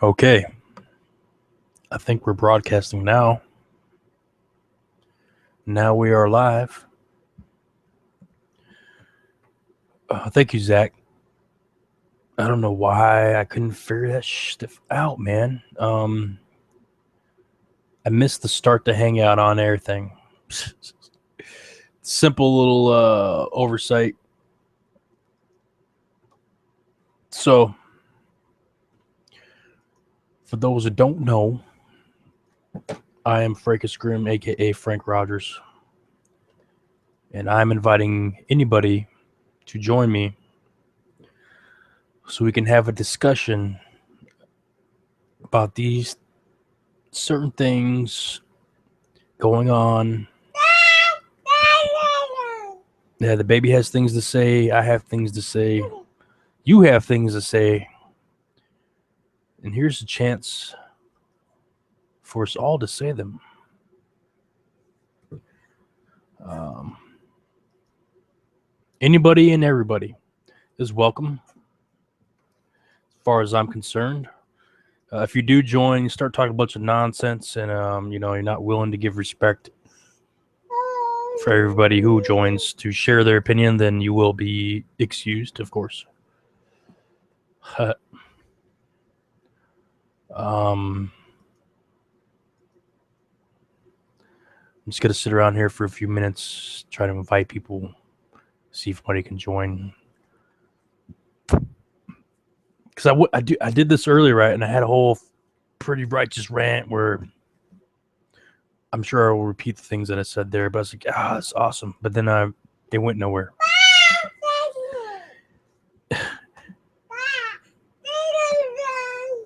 Okay, I think we're broadcasting now. Now we are live. Thank you, Zach. I don't know why I couldn't figure that stuff out, man. I missed the start the hangout on air thing. Simple little oversight. So, for those who don't know, I am Frankus Grimm, aka Frank Rogers, and I'm inviting anybody to join me so we can have a discussion about these certain things going on. Yeah, the baby has things to say. I have things to say. You have things to say. And here's a chance for us all to say them. Anybody and everybody is welcome, as far as I'm concerned. If you do join, you start talking a bunch of nonsense, and you're not willing to give respect for everybody who joins to share their opinion, then you will be excused, of course. I'm just gonna sit around here for a few minutes, try to invite people, see if anybody can join. Because I did this earlier, right? And I had a whole pretty righteous rant where I'm sure I will repeat the things that I said there, but I was like, that's awesome. But then it went nowhere.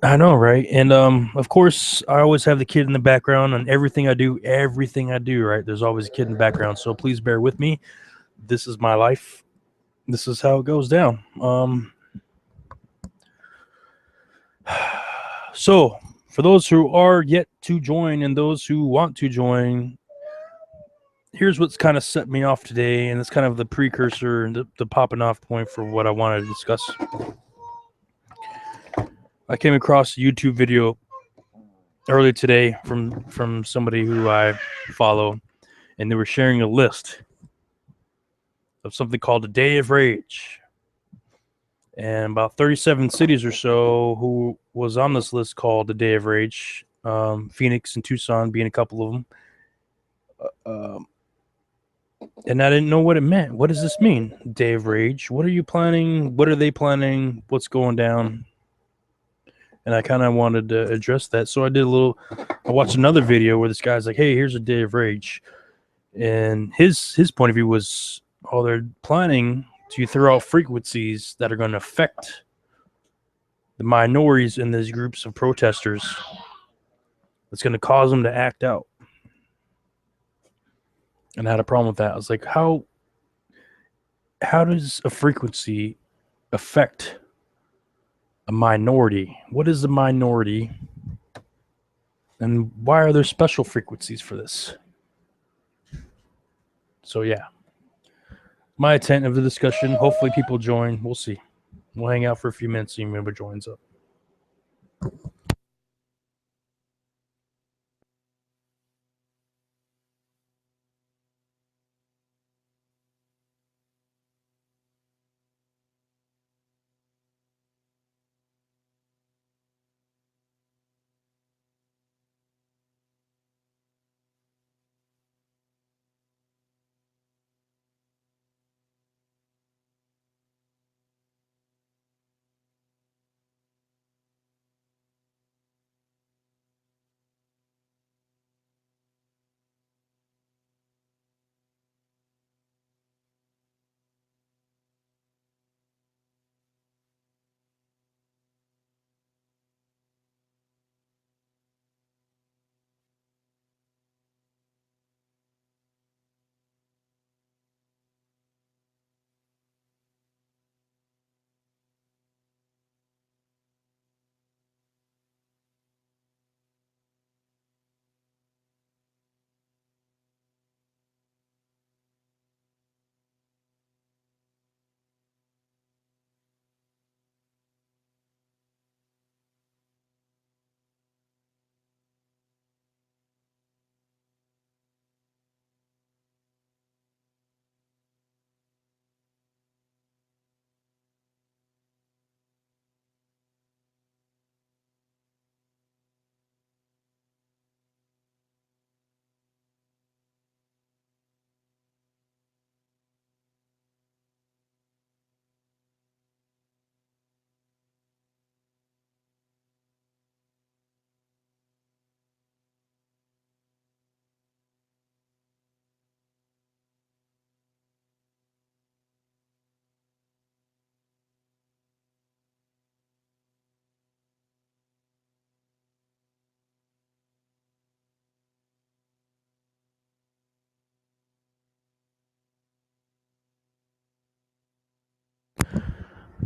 I know, right? And of course, I always have the kid in the background on everything I do, right? There's always a kid in the background. So please bear with me. This is my life. This is how it goes down. So for those who are yet to join and those who want to join, here's what's kind of set me off today, and it's kind of the precursor and the popping off point for what I wanted to discuss. I came across a YouTube video earlier today from somebody who I follow, and they were sharing a list of something called the Day of Rage. And about 37 cities or so who was on this list called the Day of Rage, Phoenix and Tucson being a couple of them. And I didn't know what it meant. What does this mean? Day of Rage. What are you planning? What are they planning? What's going down? And I kind of wanted to address that. So I watched another video where this guy's like, hey, here's a Day of Rage. And his point of view was, oh, they're planning to throw out frequencies that are going to affect the minorities in these groups of protesters. It's going to cause them to act out. And I had a problem with that. I was like, how does a frequency affect a minority? What is a minority? And why are there special frequencies for this? So yeah, my intent of the discussion, hopefully people join. We'll see. We'll hang out for a few minutes, see if anybody joins up.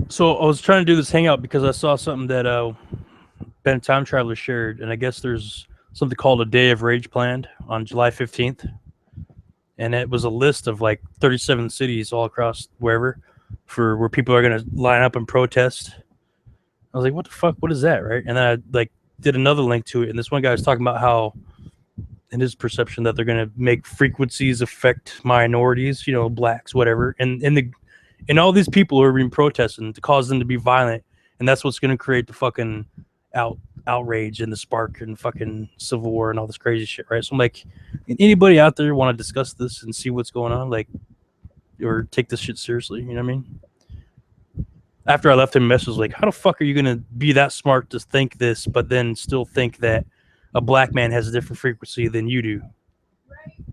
So I was trying to do this hangout because I saw something that Ben Time Traveler shared, and I guess there's something called a Day of Rage planned on July 15th, and it was a list of like 37 cities all across wherever for where people are gonna line up and protest. I was like, what the fuck? What is that, right? And then I like did another link to it, and this one guy was talking about how, in his perception, that they're gonna make frequencies affect minorities, you know, blacks, whatever, and all these people are being protesting to cause them to be violent, and that's what's gonna create the fucking outrage and the spark and fucking civil war and all this crazy shit, right? So I'm like, anybody out there want to discuss this and see what's going on, like, or take this shit seriously? You know what I mean? After I left him a message like, how the fuck are you gonna be that smart to think this, but then still think that a black man has a different frequency than you do? Right?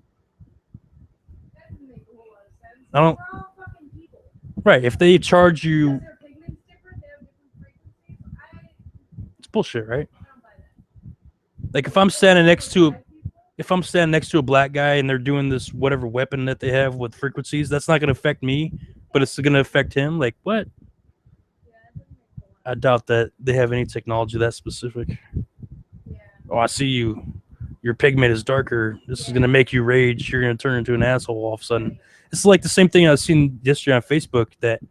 That doesn't make a whole lot of sense. I don't. We're all fucking people. Right? If they charge you, Because their pigment's different, they have different frequencies. it's bullshit, right? I don't buy that. Like if I'm standing next to a black guy and they're doing this whatever weapon that they have with frequencies, that's not gonna affect me, but it's gonna affect him. Like what? Yeah, that doesn't make a whole lot I doubt that they have any technology that specific. of yeah. Oh, I see you. Your pigment is darker. This is gonna make you rage. You're gonna turn into an asshole all of a sudden. It's like the same thing I've seen yesterday on Facebook, that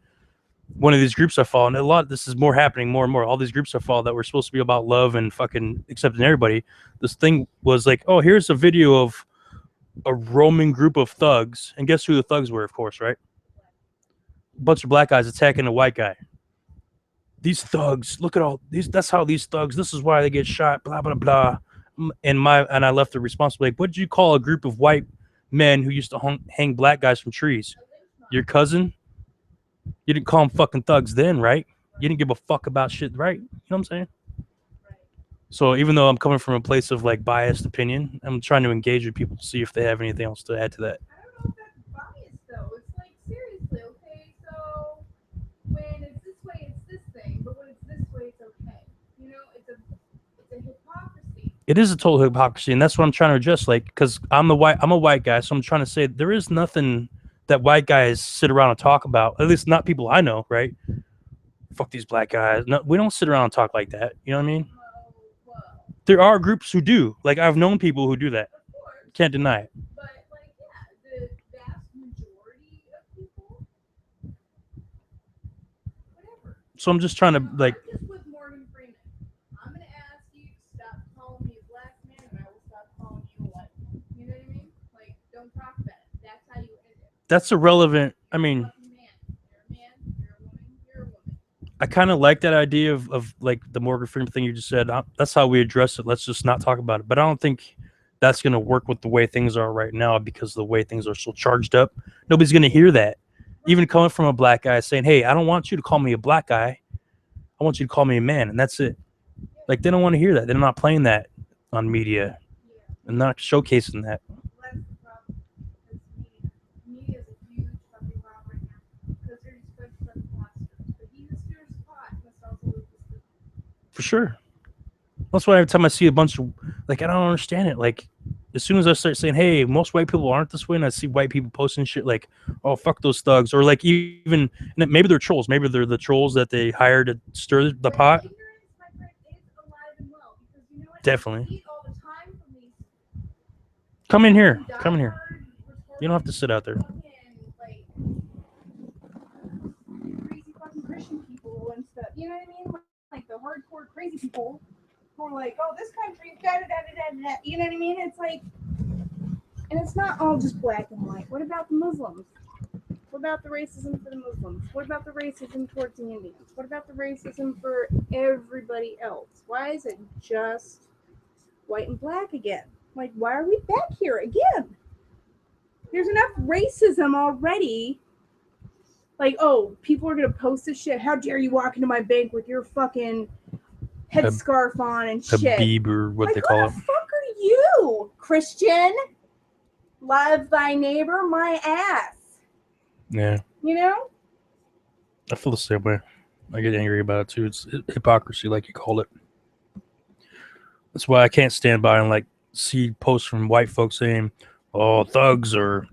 one of these groups I follow, and a lot, this is more happening more and more. All these groups I follow that were supposed to be about love and fucking accepting everybody. This thing was like, oh, here's a video of a roaming group of thugs, and guess who the thugs were? Of course, right? A bunch of black guys attacking a white guy. These thugs, look at all these. That's how these thugs. This is why they get shot. Blah blah blah. And I left the response like, what did you call a group of white men who used to hang black guys from trees? Your cousin? You didn't call them fucking thugs then, right? You didn't give a fuck about shit, right? You know what I'm saying? Right. So even though I'm coming from a place of like biased opinion, I'm trying to engage with people to see if they have anything else to add to that. I don't know if that's biased though. It's like seriously, okay, so when it's this way it's this thing, but when it's this way it's okay. You know, it's a hypocrisy. It is a total hypocrisy, and that's what I'm trying to address. Like, because I'm a white guy, so I'm trying to say there is nothing that white guys sit around and talk about. At least not people I know, right? Fuck these black guys. No, we don't sit around and talk like that. You know what I mean? Well, There are groups who do. Like I've known people who do that. of course. Can't deny it. But like yeah, the vast majority of people whatever. So I'm just trying to like. I'm just with Morgan Freeman. I'm gonna ask you to stop calling me a black man, and I will stop calling you a white man. You know what I mean? Like, don't talk about it. That's how you end it. That's irrelevant. I mean, Fucking man. You're a man. You're a woman. You're a woman. I kind of like that idea of like the Morgan Freeman thing you just said. That's how we address it. Let's just not talk about it. But I don't think that's going to work with the way things are right now, because the way things are so charged up. Nobody's going to hear that. Even coming from a black guy saying, hey, I don't want you to call me a black guy. I want you to call me a man. And that's it. Like, they don't want to hear that. They're not playing that on media Yeah. and not showcasing that. That's the problem. It's media. Media is a huge fucking problem right now. Because they're just going to the monsters. But he who stirs the pot must also lose the spoon. For sure. That's why every time I see a bunch of, like, I don't understand it. Like, as soon as I start saying, hey, most white people aren't this way, and I see white people posting shit like, oh, fuck those thugs, or like even, maybe they're trolls. Maybe they're the trolls that they hire to stir the pot. Ignorance, my friend, is alive and well. Because you know what? Definitely. We eat all the time from these Come in here. Come in here. diehard, You don't have to sit out there. fucking, like, crazy fucking Christian people and stuff. You know what I mean? Like the hardcore crazy people who are like, oh, this country's da da da da da da. You know what I mean? It's like, and it's not all just black and white. What about the Muslims? What about the racism for the Muslims? What about the racism towards the Indians? What about the racism for everybody else? Why is it just white and black again? Like, why are we back here again? There's enough racism already. Like, oh, people are gonna post this shit. How dare you walk into my bank with your fucking headscarf on and shit? Habib, or what Like, they call who it. the fuck are you, Christian? Love thy neighbor, my ass. Yeah, You know? I feel the same way. I get angry about it too. It's hypocrisy, like you called it. That's why I can't stand by and like see posts from white folks saying, "Oh, thugs," or,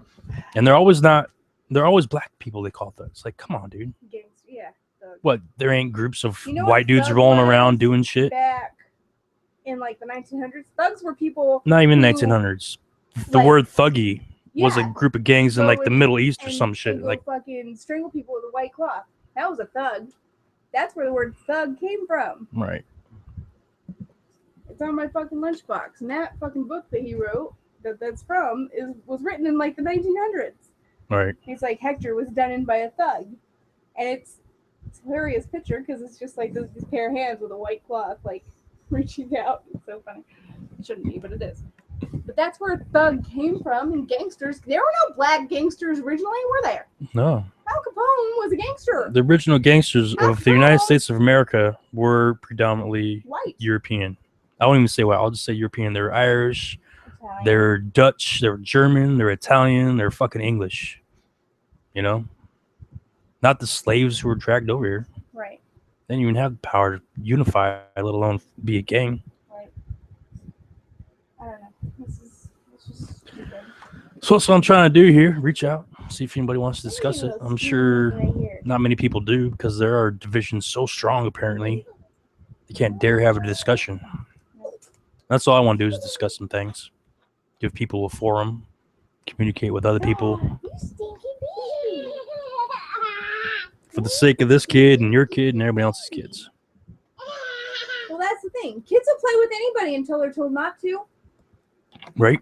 and they're always not. They're always black people they call thugs. Like, come on, dude. Gangs, yeah, thugs. What? There ain't groups of You know white what dudes thug rolling was around doing shit. back in like the 1900s? Thugs were people. Not even who, 1900s. The like, word thuggy was a yeah, group of gangs in go like the and- Middle East or and- some shit. and go Like, fucking strangle people with a white cloth. That was a thug. That's where the word thug came from. right. It's on my fucking lunchbox. And that fucking book that he wrote, that's from, was written in like the 1900s. Right. He's like, Hector was done in by a thug. And it's a hilarious picture because it's just like this pair of hands with a white cloth, like reaching out. It's so funny. It shouldn't be, but it is. But that's where thug came from, and gangsters. There were no black gangsters originally, were there? No. Al Capone was a gangster. The original gangsters Al of the United Capone- States of America were predominantly White. European. I won't even say white. I'll just say European. They're Irish. Italian. They're Dutch. They're German. They're Italian. They're fucking English. You know? Not the slaves who were dragged over here. Right. They didn't even have the power to unify, let alone be a gang. Right. I don't know. This is just stupid. So that's what I'm trying to do here. Reach out, see if anybody wants to discuss it. I'm sure Right here. not many people do because there are divisions so strong, apparently. They can't dare have a discussion. That's all I want to do is discuss some things. Give people a forum, communicate with other people. You stinky bee. For the sake of this kid and your kid and everybody else's kids. Well, that's the thing. Kids will play with anybody until they're told not to. Right?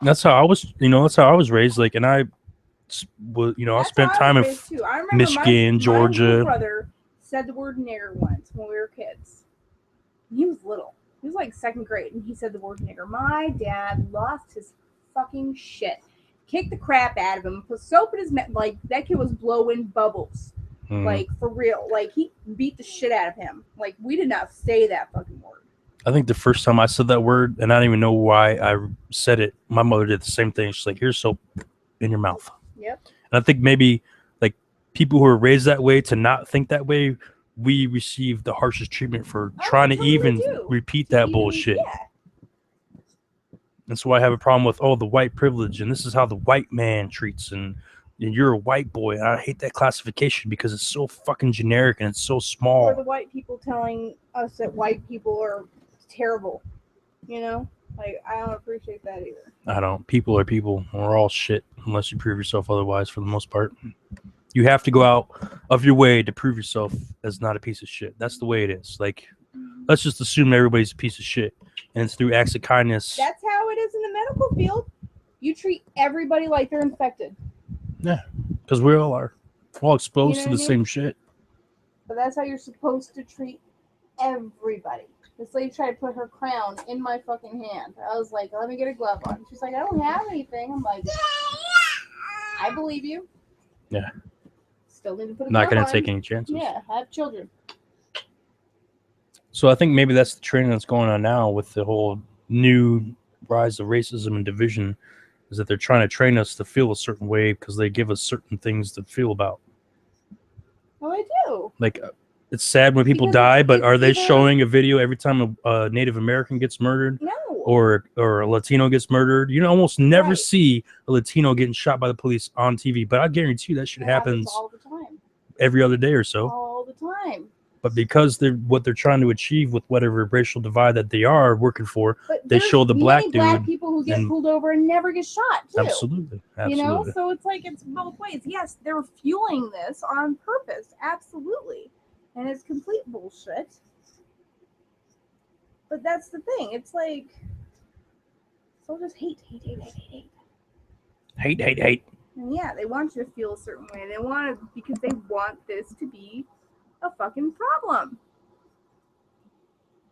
That's how I was, that's how I was raised. Like, and I That's spent how I time was in raised, too. I remember Michigan, my Georgia. little brother said the word nigger once when we were kids. He was little. He was like second grade, and he said the word nigger. My dad lost his fucking shit. Kicked the crap out of him. Put soap in his mouth. Like, that kid was blowing bubbles. Mhm. Like, for real. Like, he beat the shit out of him. Like, we did not say that fucking word. I think the first time I said that word, and I don't even know why I said it, my mother did the same thing. She's like, here's soap in your mouth. Yep. And I think maybe like people who are raised that way to not think that way, we receive the harshest treatment for trying to totally even do. repeat that Even- bullshit. Yeah. That's why I have a problem with the white privilege, and this is how the white man treats, and you're a white boy. And I hate that classification because it's so fucking generic and it's so Or small. the white people telling us that white people are terrible. You know? Like, I don't appreciate that either. I don't. People are people. We're all shit unless you prove yourself otherwise. For the most part, you have to go out of your way to prove yourself as not a piece of shit. That's the way it is. Like, let's just assume everybody's a piece of shit, and it's through acts of kindness. That's how it is in the medical field. You treat everybody like they're infected. Because we all are. We're all exposed You know to what the I same mean? shit. But that's how you're supposed to treat everybody. This lady tried to put her crown in my fucking hand. I was like, let me get a glove on. She's like, I don't have anything. I'm like, I believe you. Yeah. Still need to put a Not glove going on. to take any chances. Yeah, I have children. So I think maybe that's the training that's going on now with the whole new rise of racism and division, is that they're trying to train us to feel a certain way because they give us certain things to feel about. Oh, I do. Like, it's sad when people Because die, but it's are they either- showing a video every time a Native American gets murdered No. or a Latino gets murdered? You almost never Right. see a Latino getting shot by the police on TV, but I guarantee you that shit It happens all the time. every other day or so. All the time. But because what they're trying to achieve with whatever racial divide that they are working for, But They there's show the black many black dude people who get and- pulled over and never get shot too. absolutely. You know, so it's like it's both ways. Yes, they're fueling this on purpose, absolutely, and it's complete bullshit. But that's the thing. It's like, so just hate. Hate. And yeah, they want you to feel a certain way. They want it because they want this to be a fucking problem.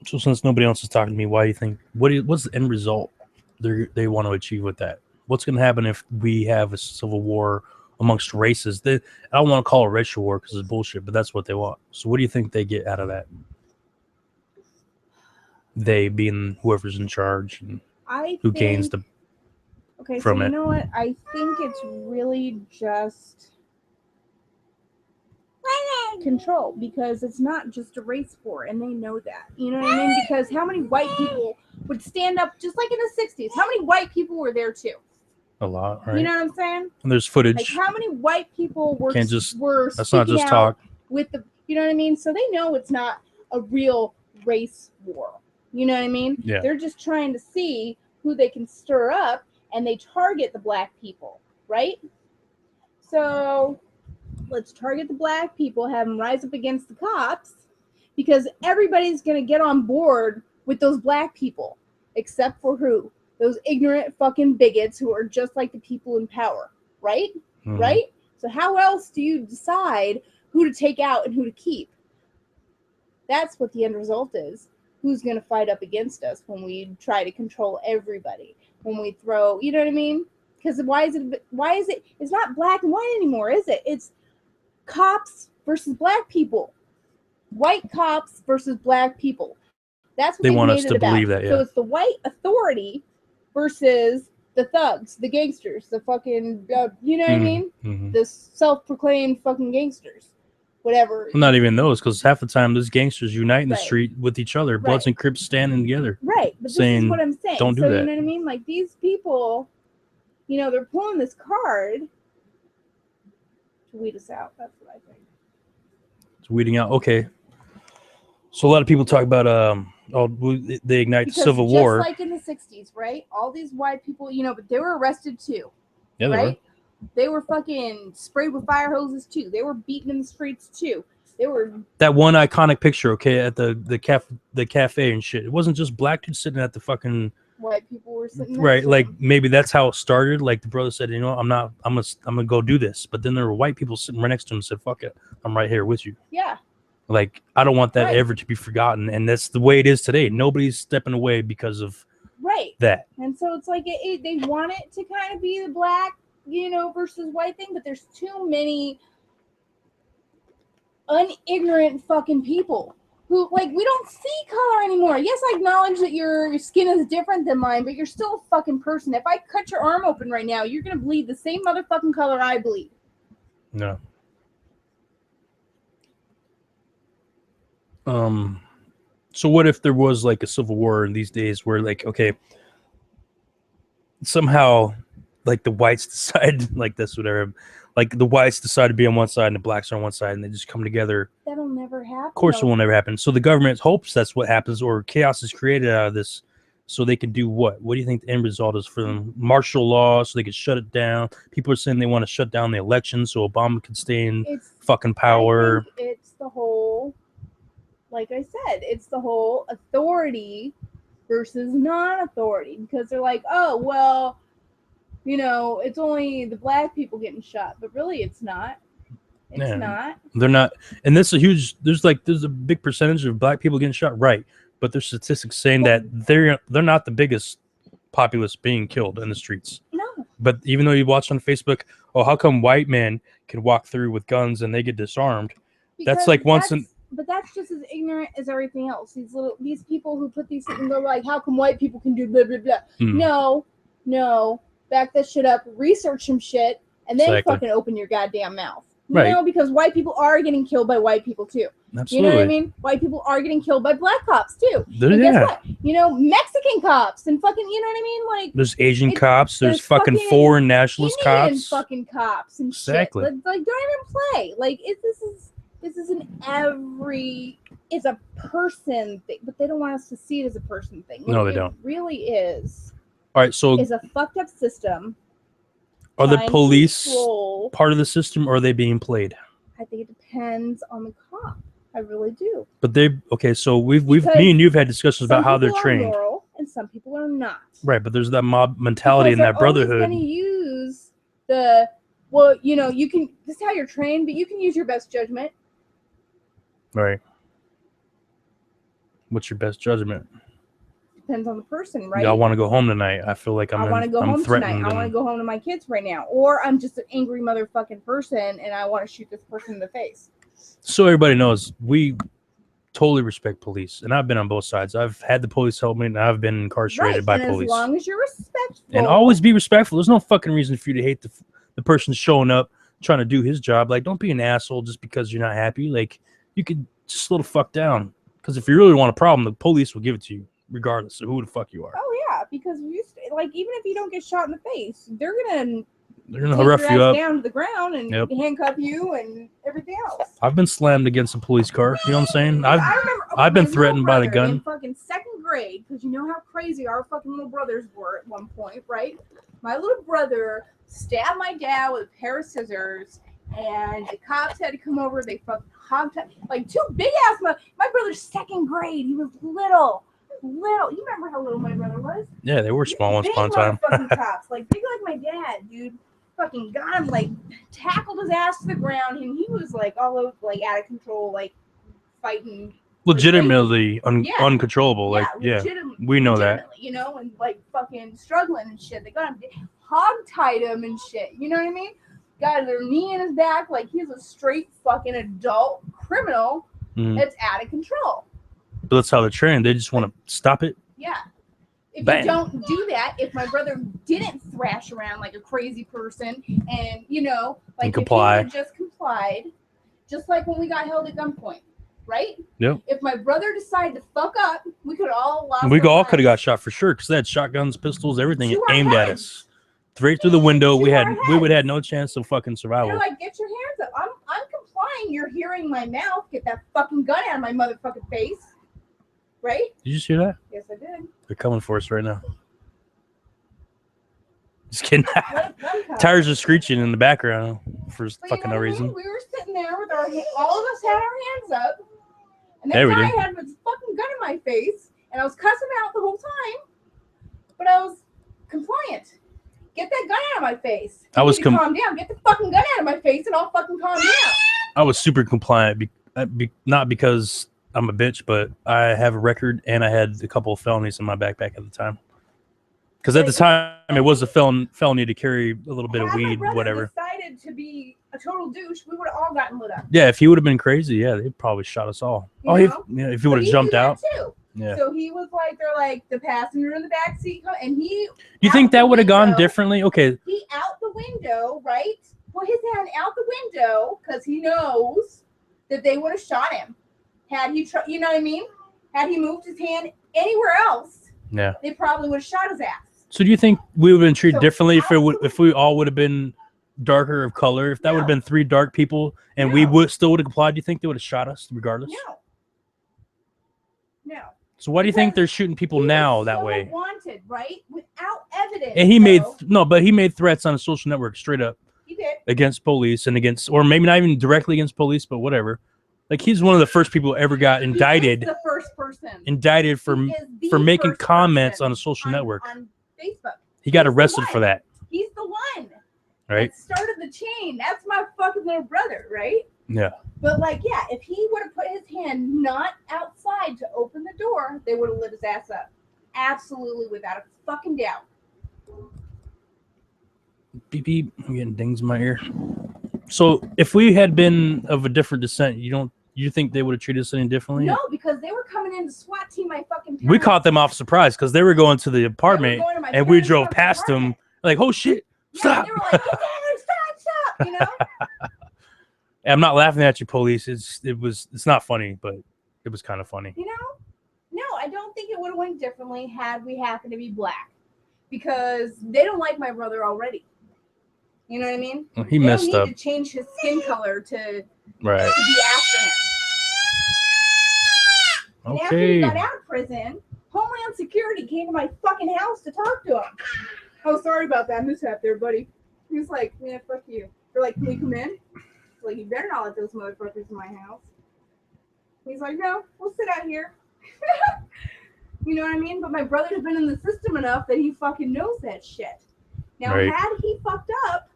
So since nobody else is talking to me, why do you think what's the end result they want to achieve with that? What's going to happen if we have a civil war amongst races? I don't want to call it racial war because it's bullshit, but that's what they want. So what do you think they get out of that? They being whoever's in charge and who gains the Okay, from so you it. know what? I think it's really just control because it's not just a race war, and they know that. You know what I mean? Because how many white people would stand up just like in the 60s? How many white people were there too? a lot, right? You know what I'm saying? And there's Like footage. how many white people were Can't just- were That's not speaking just out talk. with the, you know what I mean? So they know it's not a real race war. You know what I mean? Yeah. They're just trying to see who they can stir up, and they target the black people, right? So let's target the black people, have them rise up against the cops, because everybody's going to get on board with those black people, except for who? Those ignorant fucking bigots who are just like the people in power, right? Mhm. Right? So how else do you decide who to take out and who to keep? That's what the end result is. Who's going to fight up against us when we try to control everybody? When we throw, you know what I mean? Because why is it, it's not black and white anymore, is it? It's cops versus black people. White cops versus black people. That's what They they've want made us it to about. believe that, So yeah. it's the white authority versus the thugs, the gangsters, the fucking, you know what I mean? Mhm. The self-proclaimed fucking gangsters. Whatever. Well, not even those, because half the time those gangsters unite in the Right. street with each other, Bloods Right. and Crips standing together. Right, but this is saying, what I'm saying. "Don't do so that." you know what I mean? Like these people, you know, they're pulling this card to weed us out. That's what I think. It's weeding out. Okay. So a lot of people talk about they ignite Because the Civil just War. like in the 60s, right? All these white people, you know, but they were arrested too. Yeah, they right? They were fucking sprayed with fire hoses too. They were beaten in the streets too. They were that one iconic picture, okay, at the cafe and shit. It wasn't just black dudes sitting at the fucking white people were sitting next right. to Like them. maybe that's how it started. Like the brother said, you know, I'm gonna go do this. But then there were white people sitting right next to him and said, "Fuck it, I'm right here with you." Yeah. Like I don't want that Right. ever to be forgotten, and that's the way it is today. Nobody's stepping away because of Right. that. And so it's like they want it to kind of be the black, you know, versus white thing, but there's too many unignorant fucking people who, like, we don't see color anymore. Yes, I acknowledge that your skin is different than mine, but you're still a fucking person. If I cut your arm open right now, you're gonna bleed the same motherfucking color I bleed. No. So what if there was like a civil war in these days where like, okay, somehow like the whites decide like this, whatever, like the whites decide to be on one side and the blacks are on one side and they just come together. That'll never happen. Of course it will never happen. So the government hopes that's what happens, or chaos is created out of this so they can do what? What do you think the end result is for them? Martial law so they can shut it down. People are saying they want to shut down the election so Obama can stay in fucking power. I think it's the whole, like I said, it's the whole authority versus non-authority, because they're like, oh, well, you know, it's only the black people getting shot, but really it's not. It's not. They're not. And this is a huge, there's a big percentage of black people getting shot, right? But there's statistics saying that they're not the biggest populace being killed in the streets. No. But even though you watch on Facebook, oh, how come white men can walk through with guns and they get disarmed? That's like once in. But that's just as ignorant as everything else. These people who put these things, and they're like, how come white people can do blah blah blah? No, back that shit up, research some shit, and then fucking open your goddamn mouth. You know, because white people are getting killed by white people too. Absolutely. You know what I mean? White people are getting killed by black cops too. And guess what? You know, Mexican cops and fucking, you know what I mean? Like there's Asian cops, there's fucking foreign nationalist Indian cops. fucking cops and exactly. shit. Like don't even play. Like this is it's a person thing, but they don't want us to see it as a person thing. No, they don't. It really is. All right, so it's a fucked up system. Are the police part of the system, or are they being played? I think it depends on the cop. I really do. But so me and you've had discussions about how they're trained. Some people are moral and some people are not. Right, but there's that mob mentality and that brotherhood. Going to use the, well, you know, you can, this is how you're trained, but you can use your best judgment. Right. What's your best judgment? Depends on the person, right? Yeah, I want to go home tonight. I feel like I want to go home tonight. I want to go home to my kids right now. Or I'm just an angry motherfucking person and I want to shoot this person in the face. So everybody knows we totally respect police. And I've been on both sides. I've had the police help me and I've been incarcerated by police. As long as you're respectful. And always be respectful. There's no fucking reason for you to hate the person showing up, trying to do his job. Like, don't be an asshole just because you're not happy. Like, you could just slow the fuck down. Because if you really want a problem, the police will give it to you, regardless of who the fuck you are. Oh yeah, because even if you don't get shot in the face, they're gonna They're gonna take your rough you ass up. down to the ground and Yep. handcuff you and everything else. I've been slammed against a police car. You know what I'm saying? I remember, I've been my little threatened by the brother gun. in fucking second grade, because you know how crazy our fucking little brothers were at one point, right? My little brother stabbed my dad with a pair of scissors, and the cops had to come over. They fucking hogged like two big ass. My brother's second grade. He was little. You remember how little my brother was? Yeah, they were small once upon a time. Fucking cops, like big like my dad, dude. Fucking got him, like tackled his ass to the ground, and he was like all over, like out of control, like fighting. Legitimately Yeah. uncontrollable. Like, yeah, we know that. You know, and like fucking struggling and shit. They got him hog tied him and shit. You know what I mean? Got their knee in his back, like he's a straight fucking adult criminal that's out of control. But that's how they're trained. They just want to stop it. Yeah. If Bang. you don't do that, if my brother didn't thrash around like a crazy person and, you know, like And comply. if he had just complied, just like when we got held at gunpoint, right? Yep. If my brother decided to fuck up, we could all lost We our all could have got lives. shot for sure because they had shotguns, pistols, everything To our aimed at heads. us. Straight through the window. To We our would have heads. no chance of fucking survival. They're like, get your hands up. I'm complying. You're hearing my mouth. Get that fucking gun out of my motherfucking face. Right? Did you see that? Yes, I did. They're coming for us right now. Just kidding. What gun Tires are screeching in the background for But fucking no what I mean? reason. We were sitting there with all of us had our hands up, and There that we guy do. had his fucking gun in my face, and I was cussing him out the whole time, but I was compliant. Get that gun out of my face. I was calm down. Get the fucking gun out of my face, and I'll fucking calm down. I was super compliant, not because I'm a bitch, but I have a record and I had a couple of felonies in my backpack at the time. Because at the time, it was a felony to carry a little bit of Had my weed, brother whatever. decided to be a total douche, we would have all gotten lit up. Yeah, if he would have been crazy, yeah, they probably shot us all. You know? If he would But have jumped knew that out. too. Yeah. So he was like, they're like the passenger in the back seat, and he. Do you think out the that would have gone window- differently? Okay. He out the window, right? Put his hand out the window because he knows that they would have shot him. Had he, you know what I mean? Had he moved his hand anywhere else, Yeah. they probably would have shot his ass. So do you think we would have been treated So differently if out if we all would have been darker of color? If that would have No. been three dark people and we No. still would have complied, do you think they would have shot us regardless? No. So why do you think Because they're shooting people He now was that so way? Wanted, right? Without evidence. And he made though. but he made threats on a social network straight up He did. against police and against, or maybe not even directly against police, but whatever. Like he's one of the first people who ever got He is indicted the first person. indicted for He is the for making first comments person on a social network. on Facebook. He got he's the arrested one. for that, He's the one. right? That started the chain. That's my fucking little brother, right? Yeah. But like, yeah, if he would have put his hand not outside to open the door, they would have lit his ass up. Absolutely, without a fucking doubt. Beep beep. I'm getting dings in my ear. So if we had been of a different descent, you think they would have treated us any differently? No, because they were coming in to SWAT team my fucking We caught them off surprise because they were going to the They were apartment going to my and we parents' drove fucking past them apartment. like, oh shit, Yeah, stop. they were like, get down there, stop, you know? I'm not laughing at you, police. It's not funny, but it was kind of funny. You know? No, I don't think it would have went differently had we happened to be black. Because they don't like my brother already. You know what I mean? Well, he They messed don't up, need to change his skin color to right? be after him. And after he Okay. got out of prison, Homeland Security came to my fucking house to talk to him. Oh, sorry about that mishap there, buddy. He was like, man, fuck you. They're like, can we come in? Like, you better not let those motherfuckers in my house. He's like, no, we'll sit out here. You know what I mean? But my brother's been in the system enough that he fucking knows that shit. Now, Right. had he fucked up,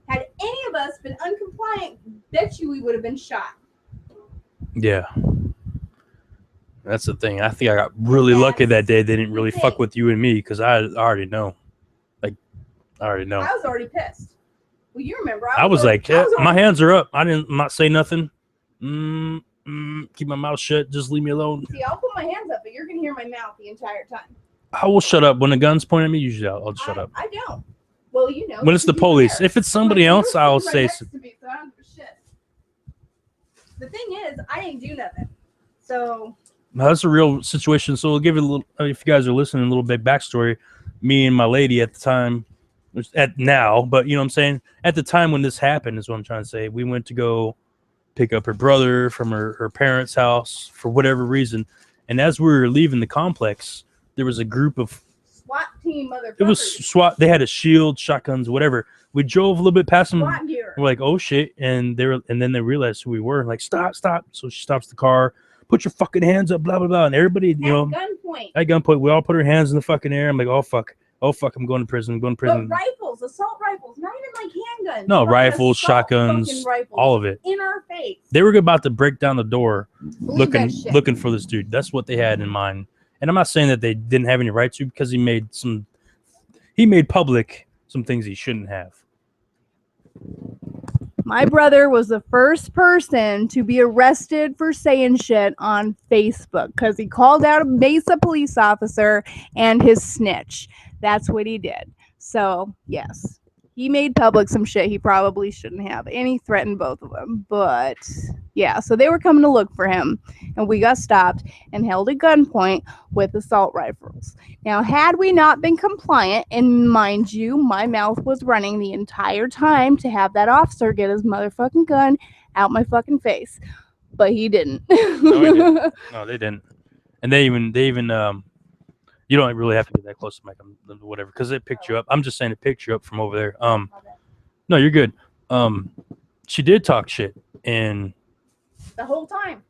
had any of us been uncompliant, bet you we would have been shot. Yeah. That's the thing. I think I got really lucky that day. They didn't really the fuck thing. with you and me because I already know. Like, I already know. I was already pissed. Well, you remember. I was like, I was my already- hands are up. I'm not say nothing. Keep my mouth shut. Just leave me alone. See, I'll put my hands up, but you're going to hear my mouth the entire time. I will shut up when the gun's pointed at me. Usually, I'll just shut up. I don't. Well, you know. When it's the because you were police, there. if it's somebody Like, you else, were I'll sitting say. right next to me, so I don't give a shit. The thing is, I didn't do nothing. So. No, that's a real situation. So we'll give it a little. If you guys are listening, a little bit backstory. Me and my lady at the time, at now, but you know what I'm saying? At the time when this happened is what I'm trying to say. We went to go pick up her brother from her parents' house for whatever reason. And as we were leaving the complex, there was a group of SWAT team motherfuckers. it was SWAT. They had a shield, shotguns, whatever. We drove a little bit past them. SWAT gear. We're like, oh shit. And then they realized who we were. Like, stop. So she stops the car, put your fucking hands up, blah, blah, blah. And everybody, you know, gunpoint. at gunpoint, we all put our hands in the fucking air. I'm like, oh fuck, I'm going to prison. But rifles, assault rifles, not even like handguns. No, like rifles, shotguns, rifles all of it. In our face. They were about to break down the door Believe looking for this dude. That's what they had in mind. And I'm not saying that they didn't have any right to, because he made public some things he shouldn't have. My brother was the first person to be arrested for saying shit on Facebook because he called out a Mesa police officer and his snitch. That's what he did. So, yes, he made public some shit he probably shouldn't have. And he threatened both of them. But, yeah, so they were coming to look for him. And we got stopped and held at gunpoint with assault rifles. Now, had we not been compliant, and mind you, my mouth was running the entire time to have that officer get his motherfucking gun out my fucking face. But he didn't. No, they didn't. And they even you don't really have to get that close to Mike, whatever, because it picked you up. I'm just saying it picked you up from over there. No, you're good. She did talk shit, and the whole time.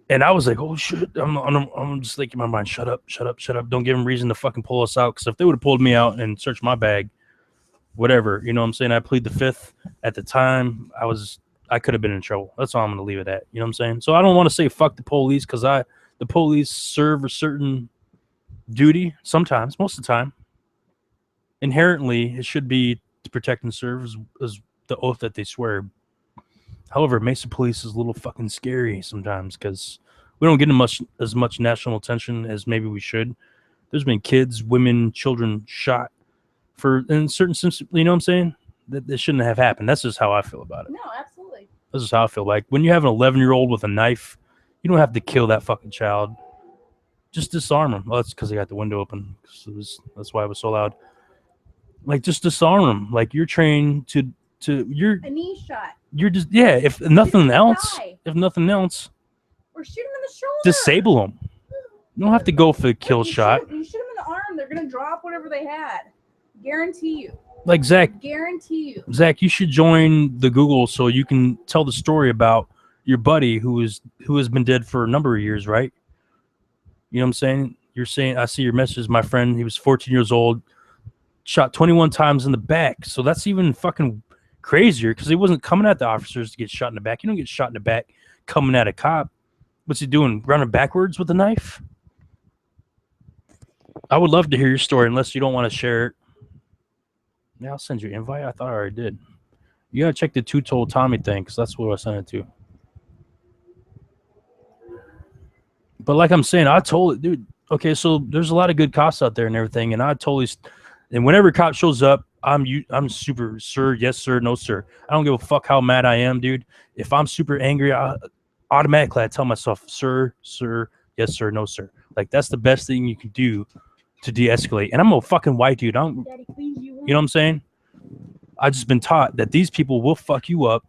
And I was like, oh shit. I'm just thinking in my mind, shut up. Don't give them reason to fucking pull us out. Because if they would have pulled me out and searched my bag, whatever, you know what I'm saying? I plead the fifth. At the time, I could have been in trouble. That's all I'm gonna leave it at. You know what I'm saying? So I don't want to say fuck the police, because the police serve a certain duty sometimes, most of the time. Inherently, it should be to protect and serve as the oath that they swear. However, Mesa police is a little fucking scary sometimes, because we don't get as much national attention as maybe we should. There's been kids, women, children shot for in certain sense. You know what I'm saying? That shouldn't have happened. That's just how I feel about it. No, absolutely. This is how I feel. Like when you have an 11-year-old with a knife, you don't have to kill that fucking child. Just disarm him. Well, that's because I got the window open. That's why it was so loud. Like, just disarm him. Like, you're trained to you're a knee shot. You're just if nothing else, or shoot him in the shoulder. Disable him. You don't have to go for the kill shot. You shoot him in the arm, they're gonna drop whatever they had. Guarantee you. Like Zach. Guarantee you. Zach, you should join the Google so you can tell the story about your buddy who has been dead for a number of years, right? You know what I'm saying? You're saying, I see your message, my friend. He was 14 years old, shot 21 times in the back. So that's even fucking crazier, because he wasn't coming at the officers to get shot in the back. You don't get shot in the back coming at a cop. What's he doing? Running backwards with a knife? I would love to hear your story, unless you don't want to share it. Yeah, I'll send you an invite. I thought I already did. You gotta check the two-told Tommy thing, because that's what I sent it to. But like I'm saying, I told it, dude. Okay, so there's a lot of good cops out there and everything, and I totally. And whenever a cop shows up, I'm super, sir, yes sir, no sir. I don't give a fuck how mad I am, dude. If I'm super angry, automatically I tell myself, sir, yes sir, no sir. Like, that's the best thing you can do to de-escalate. And I'm a fucking white dude. You know what I'm saying? I've just been taught that these people will fuck you up.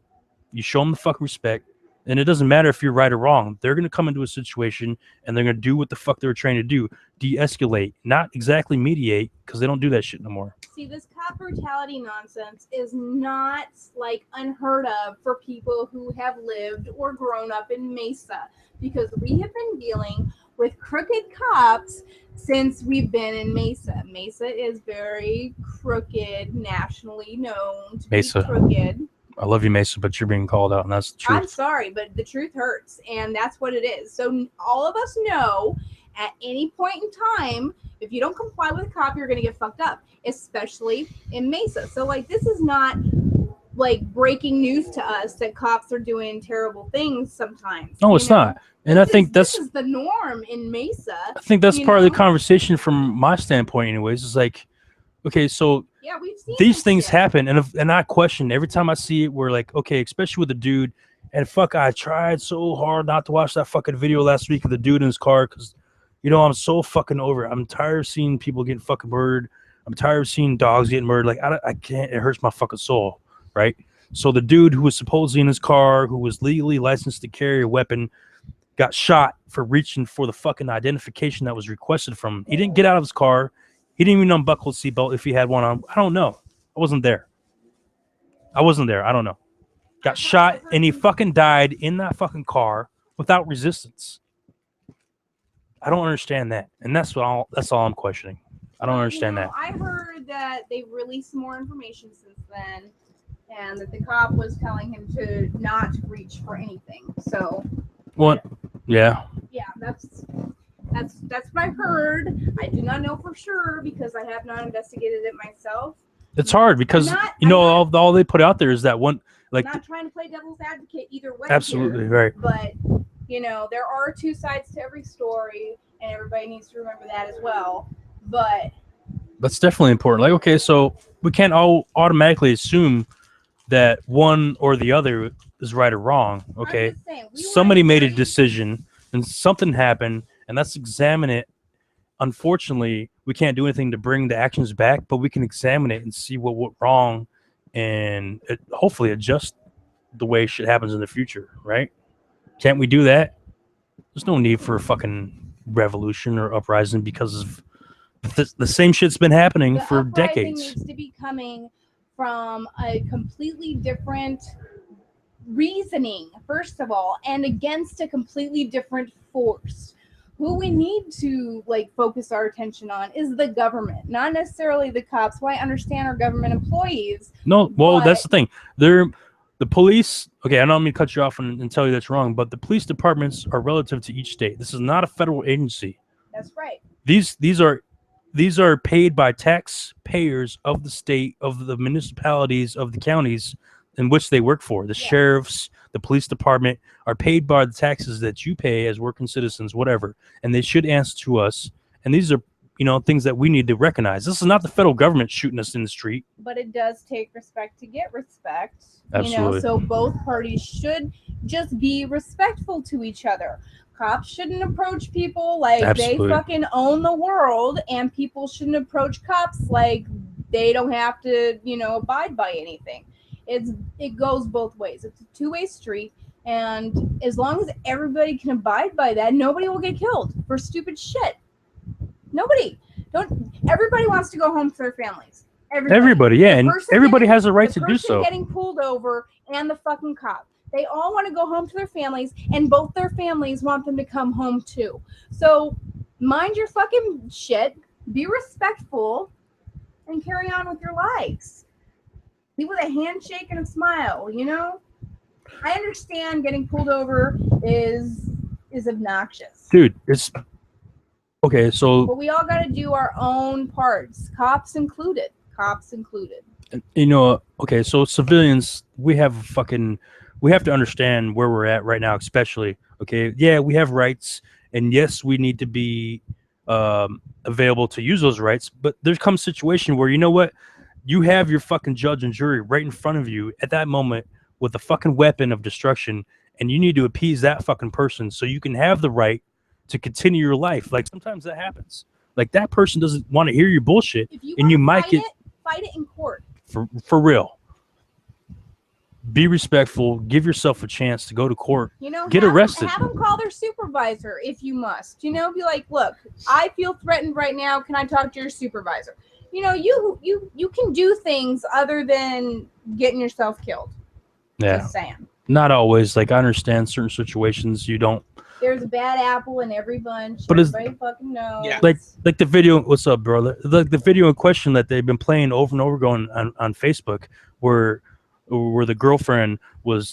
You show them the fuck respect. And it doesn't matter if you're right or wrong. They're going to come into a situation and they're going to do what the fuck they were trained to do. De-escalate, not exactly mediate, because they don't do that shit no more. See, this cop brutality nonsense is not like unheard of for people who have lived or grown up in Mesa, because we have been dealing with crooked cops since we've been in Mesa. Mesa is very crooked, nationally known to Mesa. be crooked. I love you, Mesa, but you're being called out, and that's the truth. I'm sorry, but the truth hurts, and that's what it is. So all of us know at any point in time, if you don't comply with a cop, you're going to get fucked up, especially in Mesa. So, like, this is not, like, breaking news to us that cops are doing terrible things sometimes. No, it's not. And I think this is the norm in Mesa. I think that's part of the conversation from my standpoint anyways. Is like, okay, so yeah, we've seen these things happen, and I question every time I see it. We're like, okay, especially with the dude, and fuck, I tried so hard not to watch that fucking video last week of the dude in his car, because, you know, I'm so fucking over it. I'm tired of seeing people getting fucking murdered. I'm tired of seeing dogs getting murdered. Like, I can't. It hurts my fucking soul, right? So the dude who was supposedly in his car, who was legally licensed to carry a weapon, got shot for reaching for the fucking identification that was requested from him. He didn't get out of his car. He didn't even unbuckle his seatbelt if he had one on. I don't know. I wasn't there. I don't know. Got shot and he fucking died in that fucking car without resistance. I don't understand that. And that's all I'm questioning. I don't understand that. I heard that they've released more information since then, and that the cop was telling him to not reach for anything. So What? Yeah. yeah, that's what I heard. I do not know for sure because I have not investigated it myself. It's hard because all they put out there is that one, like, I'm not trying to play devil's advocate either way. absolutely here, right. But there are two sides to every story, and everybody needs to remember that as well. But That's definitely important. Like, okay, so we can't all automatically assume that one or the other is right or wrong. Okay, I'm just saying, somebody made a decision and something happened, and let's examine it. Unfortunately, we can't do anything to bring the actions back, but we can examine it and see what went wrong, and hopefully adjust the way shit happens in the future. Right? Can't we do that? There's no need for a fucking revolution or uprising because of the same shit's been happening the for uprising decades. needs to be coming from a completely different reasoning, first of all, and against a completely different force. Who we need to focus our attention on is the government, not necessarily the cops. Well, I understand our government employees. No, well, that's the But- thing. The police. Okay, I don't mean to cut you off and tell you that's wrong, but the police departments are relative to each state. This is not a federal agency. That's right. These are paid by taxpayers of the state, of the municipalities, of the counties in which they work for. The sheriffs, the police department are paid by the taxes that you pay as working citizens, whatever, and they should answer to us. And these are things that we need to recognize. This is not the federal government shooting us in the street. But it does take respect to get respect. Absolutely. So both parties should just be respectful to each other. Cops shouldn't approach people like Absolutely. they fucking own the world, and people shouldn't approach cops like they don't have to, abide by anything. It goes both ways. It's a two-way street, and as long as everybody can abide by that, nobody will get killed for stupid shit. Nobody. Everybody wants to go home to their families. Everybody, yeah, and person everybody getting- has a right the to do person so. getting pulled over and the fucking cop. They all want to go home to their families, and both their families want them to come home too. So mind your fucking shit, be respectful, and carry on with your lives. Be with a handshake and a smile, I understand getting pulled over is obnoxious. Dude, it's okay. So But we all got to do our own parts, cops included. okay, so civilians, we have to understand where we're at right now, especially. Okay, yeah, we have rights, and yes, we need to be available to use those rights. But there comes a situation where you have your fucking judge and jury right in front of you at that moment with a fucking weapon of destruction, and you need to appease that fucking person so you can have the right to continue your life. Like, sometimes that happens. Like, that person doesn't want to hear your bullshit, If you and you wanna might get fight it in court. for real. Be respectful. Give yourself a chance to go to court. Get arrested. Have them call their supervisor if you must. Be like, look, I feel threatened right now. Can I talk to your supervisor? You can do things other than getting yourself killed. Yeah, Just saying. not always. Like, I understand certain situations you don't. There's a bad apple in every bunch. But Everybody fucking knows. Yeah. Like the video. What's up, brother? The video in question that they've been playing over and over going on Facebook, where the girlfriend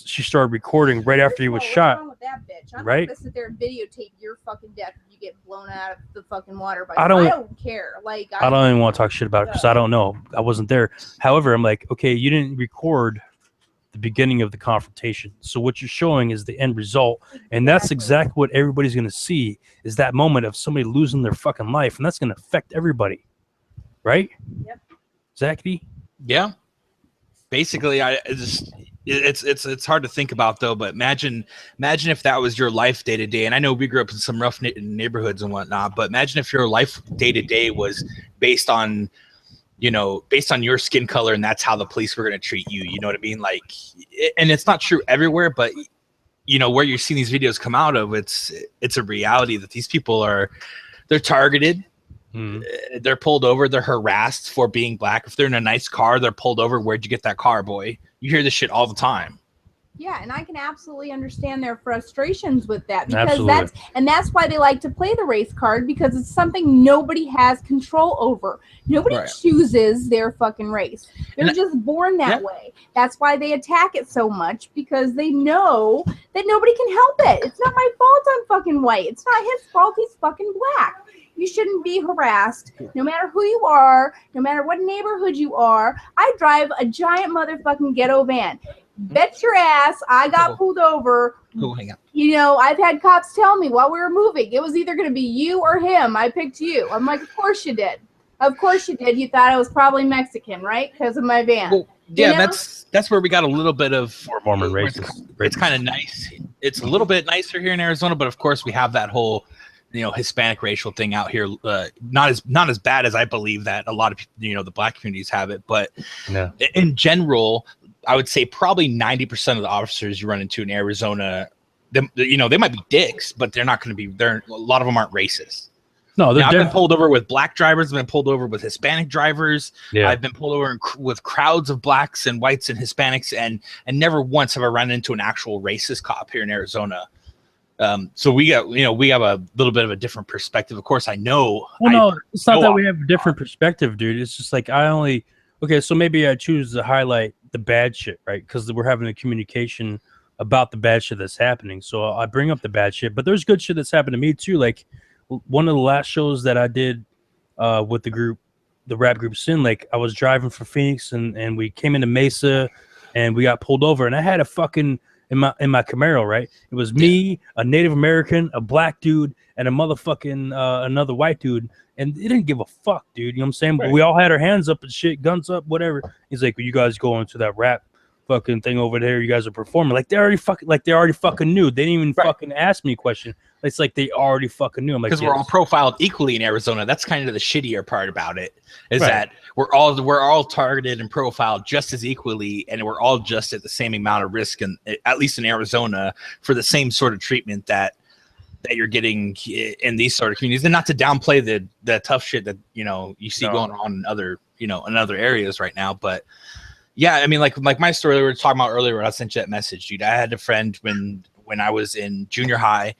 she started recording right after he was What's shot. wrong with that bitch? I'm Right? not gonna sit there and videotape your fucking death if you get blown out of the fucking water. By I don't care. Like I don't even want to talk shit about it because I don't know. I wasn't there. However, I'm like, okay, you didn't record the beginning of the confrontation. So what you're showing is the end result. And that's exactly what everybody's going to see is that moment of somebody losing their fucking life. And that's going to affect everybody. Right? Yep. Zachy? Yeah. Basically, it's hard to think about though. But imagine if that was your life day to day. And I know we grew up in some rough neighborhoods and whatnot. But imagine if your life day to day was based on you know, based on your skin color, and that's how the police were going to treat you. You know what I mean? Like, and it's not true everywhere, but you know, where you're seeing these videos come out of, it's a reality that these people they're targeted. They're pulled over. They're harassed for being black. If they're in a nice car, they're pulled over. Where'd you get that car, boy? You hear this shit all the time. Yeah, and I can absolutely understand their frustrations with that, because Absolutely. that's why they like to play the race card, because it's something nobody has control over. Nobody Right. chooses their fucking race. They're And just born that way. That's why they attack it so much, because they know that nobody can help it. It's not my fault I'm fucking white. It's not his fault he's fucking black. You shouldn't be harassed, no matter who you are, no matter what neighborhood you are. I drive a giant motherfucking ghetto van. Bet your ass I got pulled over. Oh, hang on. You know, I've had cops tell me while we were moving, it was either going to be you or him. I picked you. I'm like, of course you did. Of course you did. You thought I was probably Mexican, right? Because of my van. Well, yeah, You know? that's where we got a little bit of Or Mormon where racist. It's kind of nice. It's a little bit nicer here in Arizona, but of course we have that whole, you know, Hispanic racial thing out here. Not as bad as I believe that a lot of, you know, the black communities have it, but Yeah. in general, I would say probably 90% of the officers you run into in Arizona, you know, they might be dicks, but they're not going to be. A lot of them aren't racist. No, they're Now, I've been def- pulled over with black drivers. I've been pulled over with Hispanic drivers. yeah. I've been pulled over with crowds of blacks and whites and Hispanics, and never once have I run into an actual racist cop here in Arizona. So we have a little bit of a different perspective. Of course, I know. Well, no, it's not know that I'm- we have a different perspective, dude. It's just like okay, so maybe I choose to highlight the bad shit, right? Because we're having a communication about the bad shit that's happening. So I bring up the bad shit, but there's good shit that's happened to me too. Like one of the last shows that I did with the rap group Sin, like I was driving from Phoenix and we came into Mesa and we got pulled over, and I had a fucking in my Camaro, right? It was me, a Native American, a black dude, and a motherfucking another white dude, and they didn't give a fuck, dude. You know what I'm saying? But Right. we all had our hands up and shit, guns up, whatever. He's like, well, you guys go into that rap fucking thing over there. You guys are performing like they already fucking knew. They didn't even Right. fucking ask me a question. It's like they already fucking knew. I'm like, because we're all yes. profiled equally in Arizona. That's kind of the shittier part about it, is Right. that we're all targeted and profiled just as equally, and we're all just at the same amount of risk, and at least in Arizona, for the same sort of treatment that you're getting in these sort of communities. And not to downplay the tough shit that, you know, you see No. going on in other areas right now, but yeah, I mean, like my story we were talking about earlier when I sent you that message, dude. I had a friend when I was in junior high.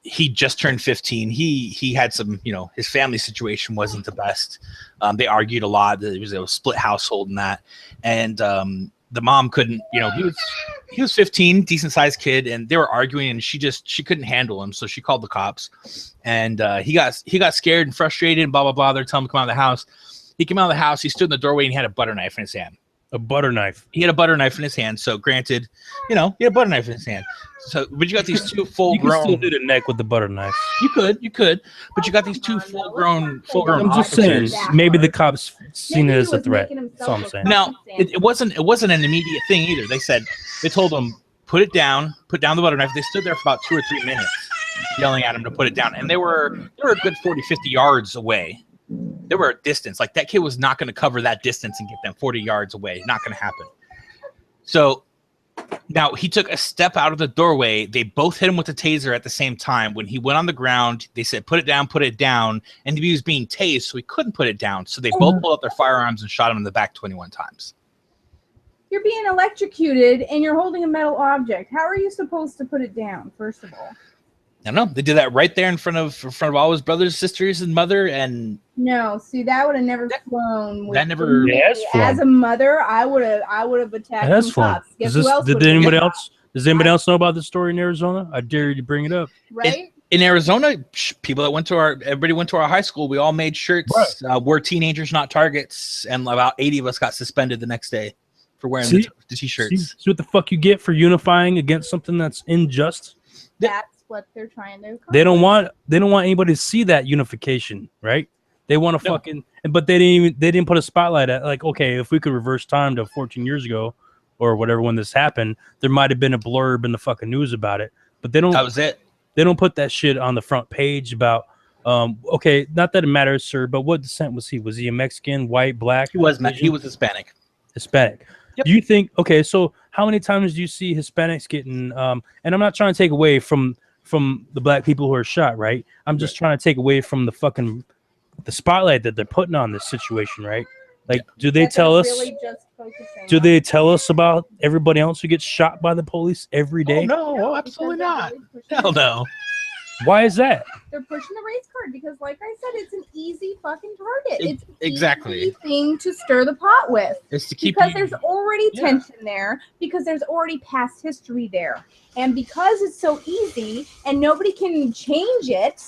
He just turned 15. He had some, you know, his family situation wasn't the best. They argued a lot. It was a split household and that. And the mom couldn't, you know, he was 15, decent sized kid, and they were arguing, and she couldn't handle him, so she called the cops. And he got scared and frustrated and blah blah blah. They're telling him to come out of the house. He came out of the house. He stood in the doorway and he had a butter knife in his hand. A butter knife. He had a butter knife in his hand. So granted, you know, he had a butter knife in his hand. So, but you got these two full You can still grown. do the neck with the butter knife. You could, but you got these two full grown I'm just saying, officers. maybe the cops seen it Maybe as he a was threat. making That's all I'm himself saying. look Now, it wasn't an immediate thing either. They told him put down the butter knife. They stood there for about 2 or 3 minutes, yelling at him to put it down, and they were a good 40, 50 yards away. They were a distance. Like, that kid was not going to cover that distance and get them 40 yards away. Not going to happen. So now he took a step out of the doorway. They both hit him with a taser at the same time. When he went on the ground, they said, put it down. And he was being tased, so he couldn't put it down. So they both pulled out their firearms and shot him in the back 21 times. You're being electrocuted and you're holding a metal object. How are you supposed to put it down, first of all? I don't know. They did that right there in front of all his brothers, sisters, and mother. And No, see, that would have never flown. that never- Yeah, it's flown. As a mother, I would have attacked That's them fun. cops. Guess who else Did would've anybody been else? Does anybody else know about this story in Arizona? I dare you to bring it up. right? in Arizona, people that everybody went to our high school. We all made shirts. We're teenagers, not targets. And about 80 of us got suspended the next day for wearing See? the t-shirts. See what the fuck you get for unifying against something that's unjust? That's what they're trying to accomplish. They don't want anybody to see that unification, right? They want to No. but they didn't put a spotlight at, like, okay, if we could reverse time to 14 years ago or whatever when this happened, there might have been a blurb in the fucking news about it. But they That was it. don't put that shit on the front page about Okay, not that it matters, sir, but what descent was he? Was he a Mexican, white, black? He was Asian? Hispanic. Hispanic. Yep. Do you think? Okay, so how many times do you see Hispanics getting? And I'm not trying to take away from the black people who are shot, right? I'm just trying to take away from the spotlight that they're putting on this situation, right? Like, do they That tell they're us? really just focusing Do on. they tell us about everybody else who gets shot by the police every day? Oh no, No, absolutely because not. they're really pushing Hell no. Why is that? They're pushing the race card because, like I said, it's an easy fucking target. It's an Exactly. easy thing to stir the pot with. It's to keep Because you. there's already Yeah. tension there, because there's already past history there. And because it's so easy and nobody can change it,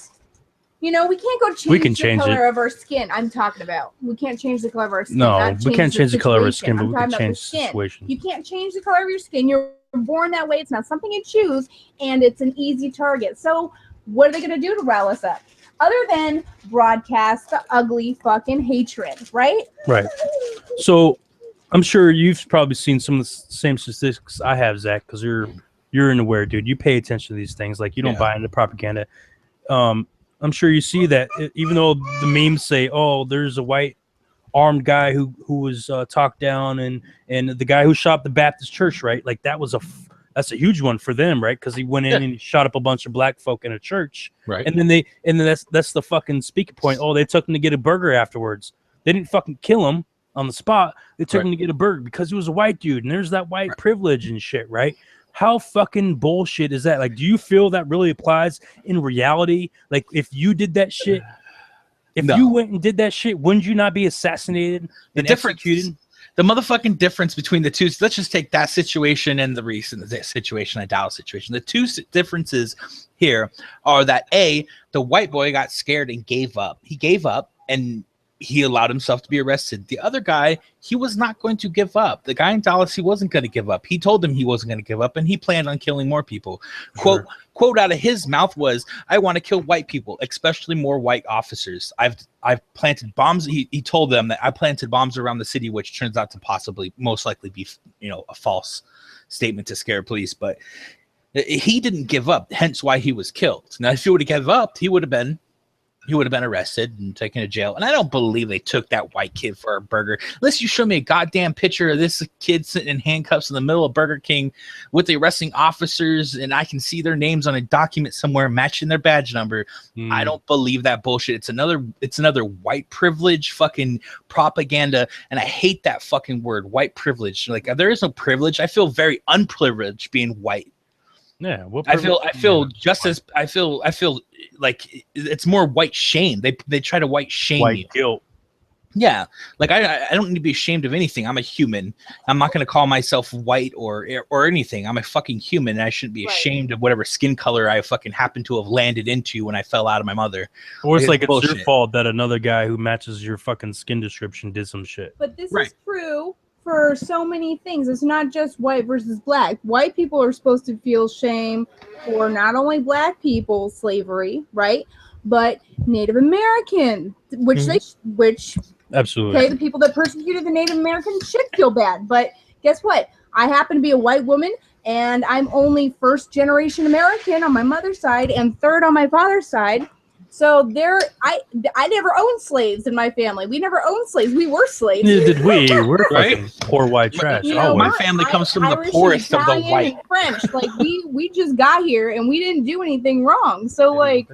we can't go change We can the change color of our skin. I'm talking about. We can't change the color of our skin. No, not we can't change the color of our skin, situation. but I'm we talking can about the change the skin. situation. You can't change the color of your skin. You're born that way. It's not something you choose, and it's an easy target. So what are they going to do to rile us up? Other than broadcast the ugly fucking hatred, right? Right. So I'm sure you've probably seen some of the same statistics I have, Zach, because you're in aware, dude. You pay attention to these things. Like, you don't Yeah. buy into propaganda. I'm sure you see that even though the memes say, "Oh, there's a white armed guy who was talked down," and the guy who shot the Baptist church, right? Like, that's a huge one for them, right? Because he went in and he shot up a bunch of black folk in a church, Right. and then that's the fucking speaking point. Oh, they took him to get a burger afterwards. They didn't fucking kill him on the spot. They took him to get a burger because he was a white dude, and there's that white privilege and shit, right? How fucking bullshit is that? Like, do you feel that really applies in reality? Like, if you did that shit, if No. you went and did that shit, wouldn't you not be assassinated The and difference, executed? the motherfucking difference between the two. Let's just take that situation and the recent situation, the Dallas situation. The two differences here are that the white boy got scared and gave up. He gave up and he allowed himself to be arrested. The other guy, he was not going to give up. The guy in Dallas, he wasn't going to give up. He told him he wasn't going to give up, and he planned on killing more people. Sure. Quote out of his mouth was, "I want to kill white people, especially more white officers. I've planted bombs." He told them that I planted bombs around the city, which turns out to most likely be a false statement to scare police. But he didn't give up, hence why he was killed. Now, if he would have given up, he would have been arrested and taken to jail. And I don't believe they took that white kid for a burger. Unless you show me a goddamn picture of this kid sitting in handcuffs in the middle of Burger King with the arresting officers, and I can see their names on a document somewhere matching their badge number. I don't believe that bullshit. It's another white privilege fucking propaganda, and I hate that fucking word, white privilege. Like, there is no privilege. I feel very unprivileged being white. Yeah, I feel like it's more white shame. They try to white shame white you. guilt. Yeah, like I don't need to be ashamed of anything. I'm a human. I'm not going to call myself white or anything. I'm a fucking human, and I shouldn't be ashamed of whatever skin color I fucking happened to have landed into when I fell out of my mother. Or it's It's like it's your bullshit. fault that another guy who matches your fucking skin description did some shit. But this Right. is true for so many things. It's not just white versus black. White people are supposed to feel shame for not only black people's slavery, right, but Native American, which Absolutely. okay, the people that persecuted the Native Americans should feel bad. But guess what? I happen to be a white woman, and I'm only first generation American on my mother's side and third on my father's side. So I never owned slaves in my family. We never owned slaves. We were slaves. Neither did we. We're Right? fucking poor white trash. You know, my always. family comes from the Irish and poorest of the Italian white. and French. Like we just got here and we didn't do anything wrong. So like,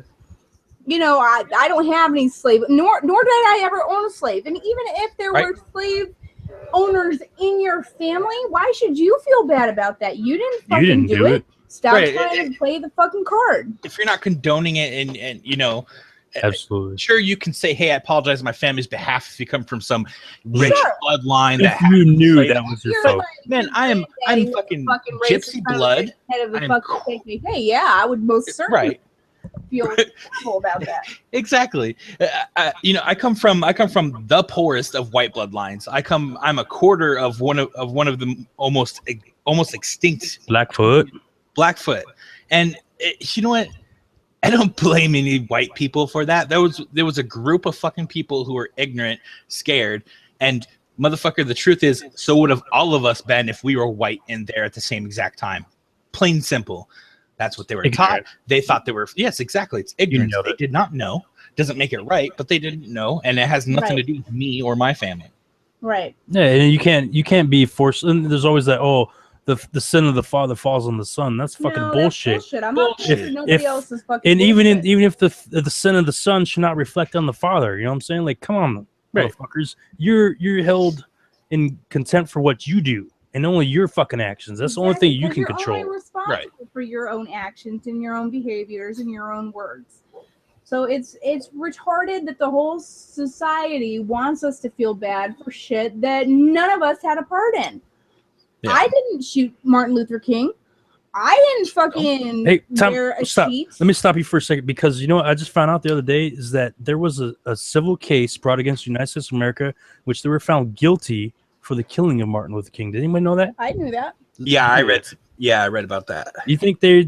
I don't have any slave, nor did I ever own a slave. And even if there Right. were slave owners in your family, why should you feel bad about that? You didn't fucking didn't do it. Stop Right, trying to play the fucking card. If you're not condoning it, and Absolutely. sure, you can say, "Hey, I apologize on my family's behalf." If you come from some rich Sure. bloodline If that had you knew slaves. that was your You're fault. like, Man, I'm fucking racist gypsy son of a blood. bitch, head of the I'm fucking KKK. Yeah, I would most certainly Right. feel cool about that. Exactly. I come from the poorest of white bloodlines. I'm a quarter of one of the almost extinct Blackfoot. Blackfoot. And you know what? I don't blame any white people for that. There was a group of fucking people who were ignorant, scared, and motherfucker, the truth is, so would have all of us been if we were white and there at the same exact time. Plain simple. That's what they were taught. Ignorant. They thought they were, yes, exactly. It's ignorance. nailed They it. did not know. doesn't make it right, but they didn't know, and it has nothing to do with me or my family. Right. Yeah, and you can't be forced. And there's always that the sin of the father falls on the son. That's fucking No, bullshit. That's bullshit. I'm not Bullshit. saying nobody If- else is fucking. And bullshit. even if the sin of the son should not reflect on the father, you know what I'm saying? Like, come on, Right. motherfuckers, you're held in contempt for what you do, and only your fucking actions. That's the only thing you Exactly, can 'cause control. You're only responsible for your own actions and your own behaviors and your own words. So it's retarded that the whole society wants us to feel bad for shit that none of us had a part in. Yeah. I didn't shoot Martin Luther King. I didn't fucking Hey, Tom, wear a stop. sheet. Let me stop you for a second, because you know what I just found out the other day is that there was a civil case brought against the United States of America, which they were found guilty for the killing of Martin Luther King. Did anybody know that? I knew that. Yeah, I read about that. You think they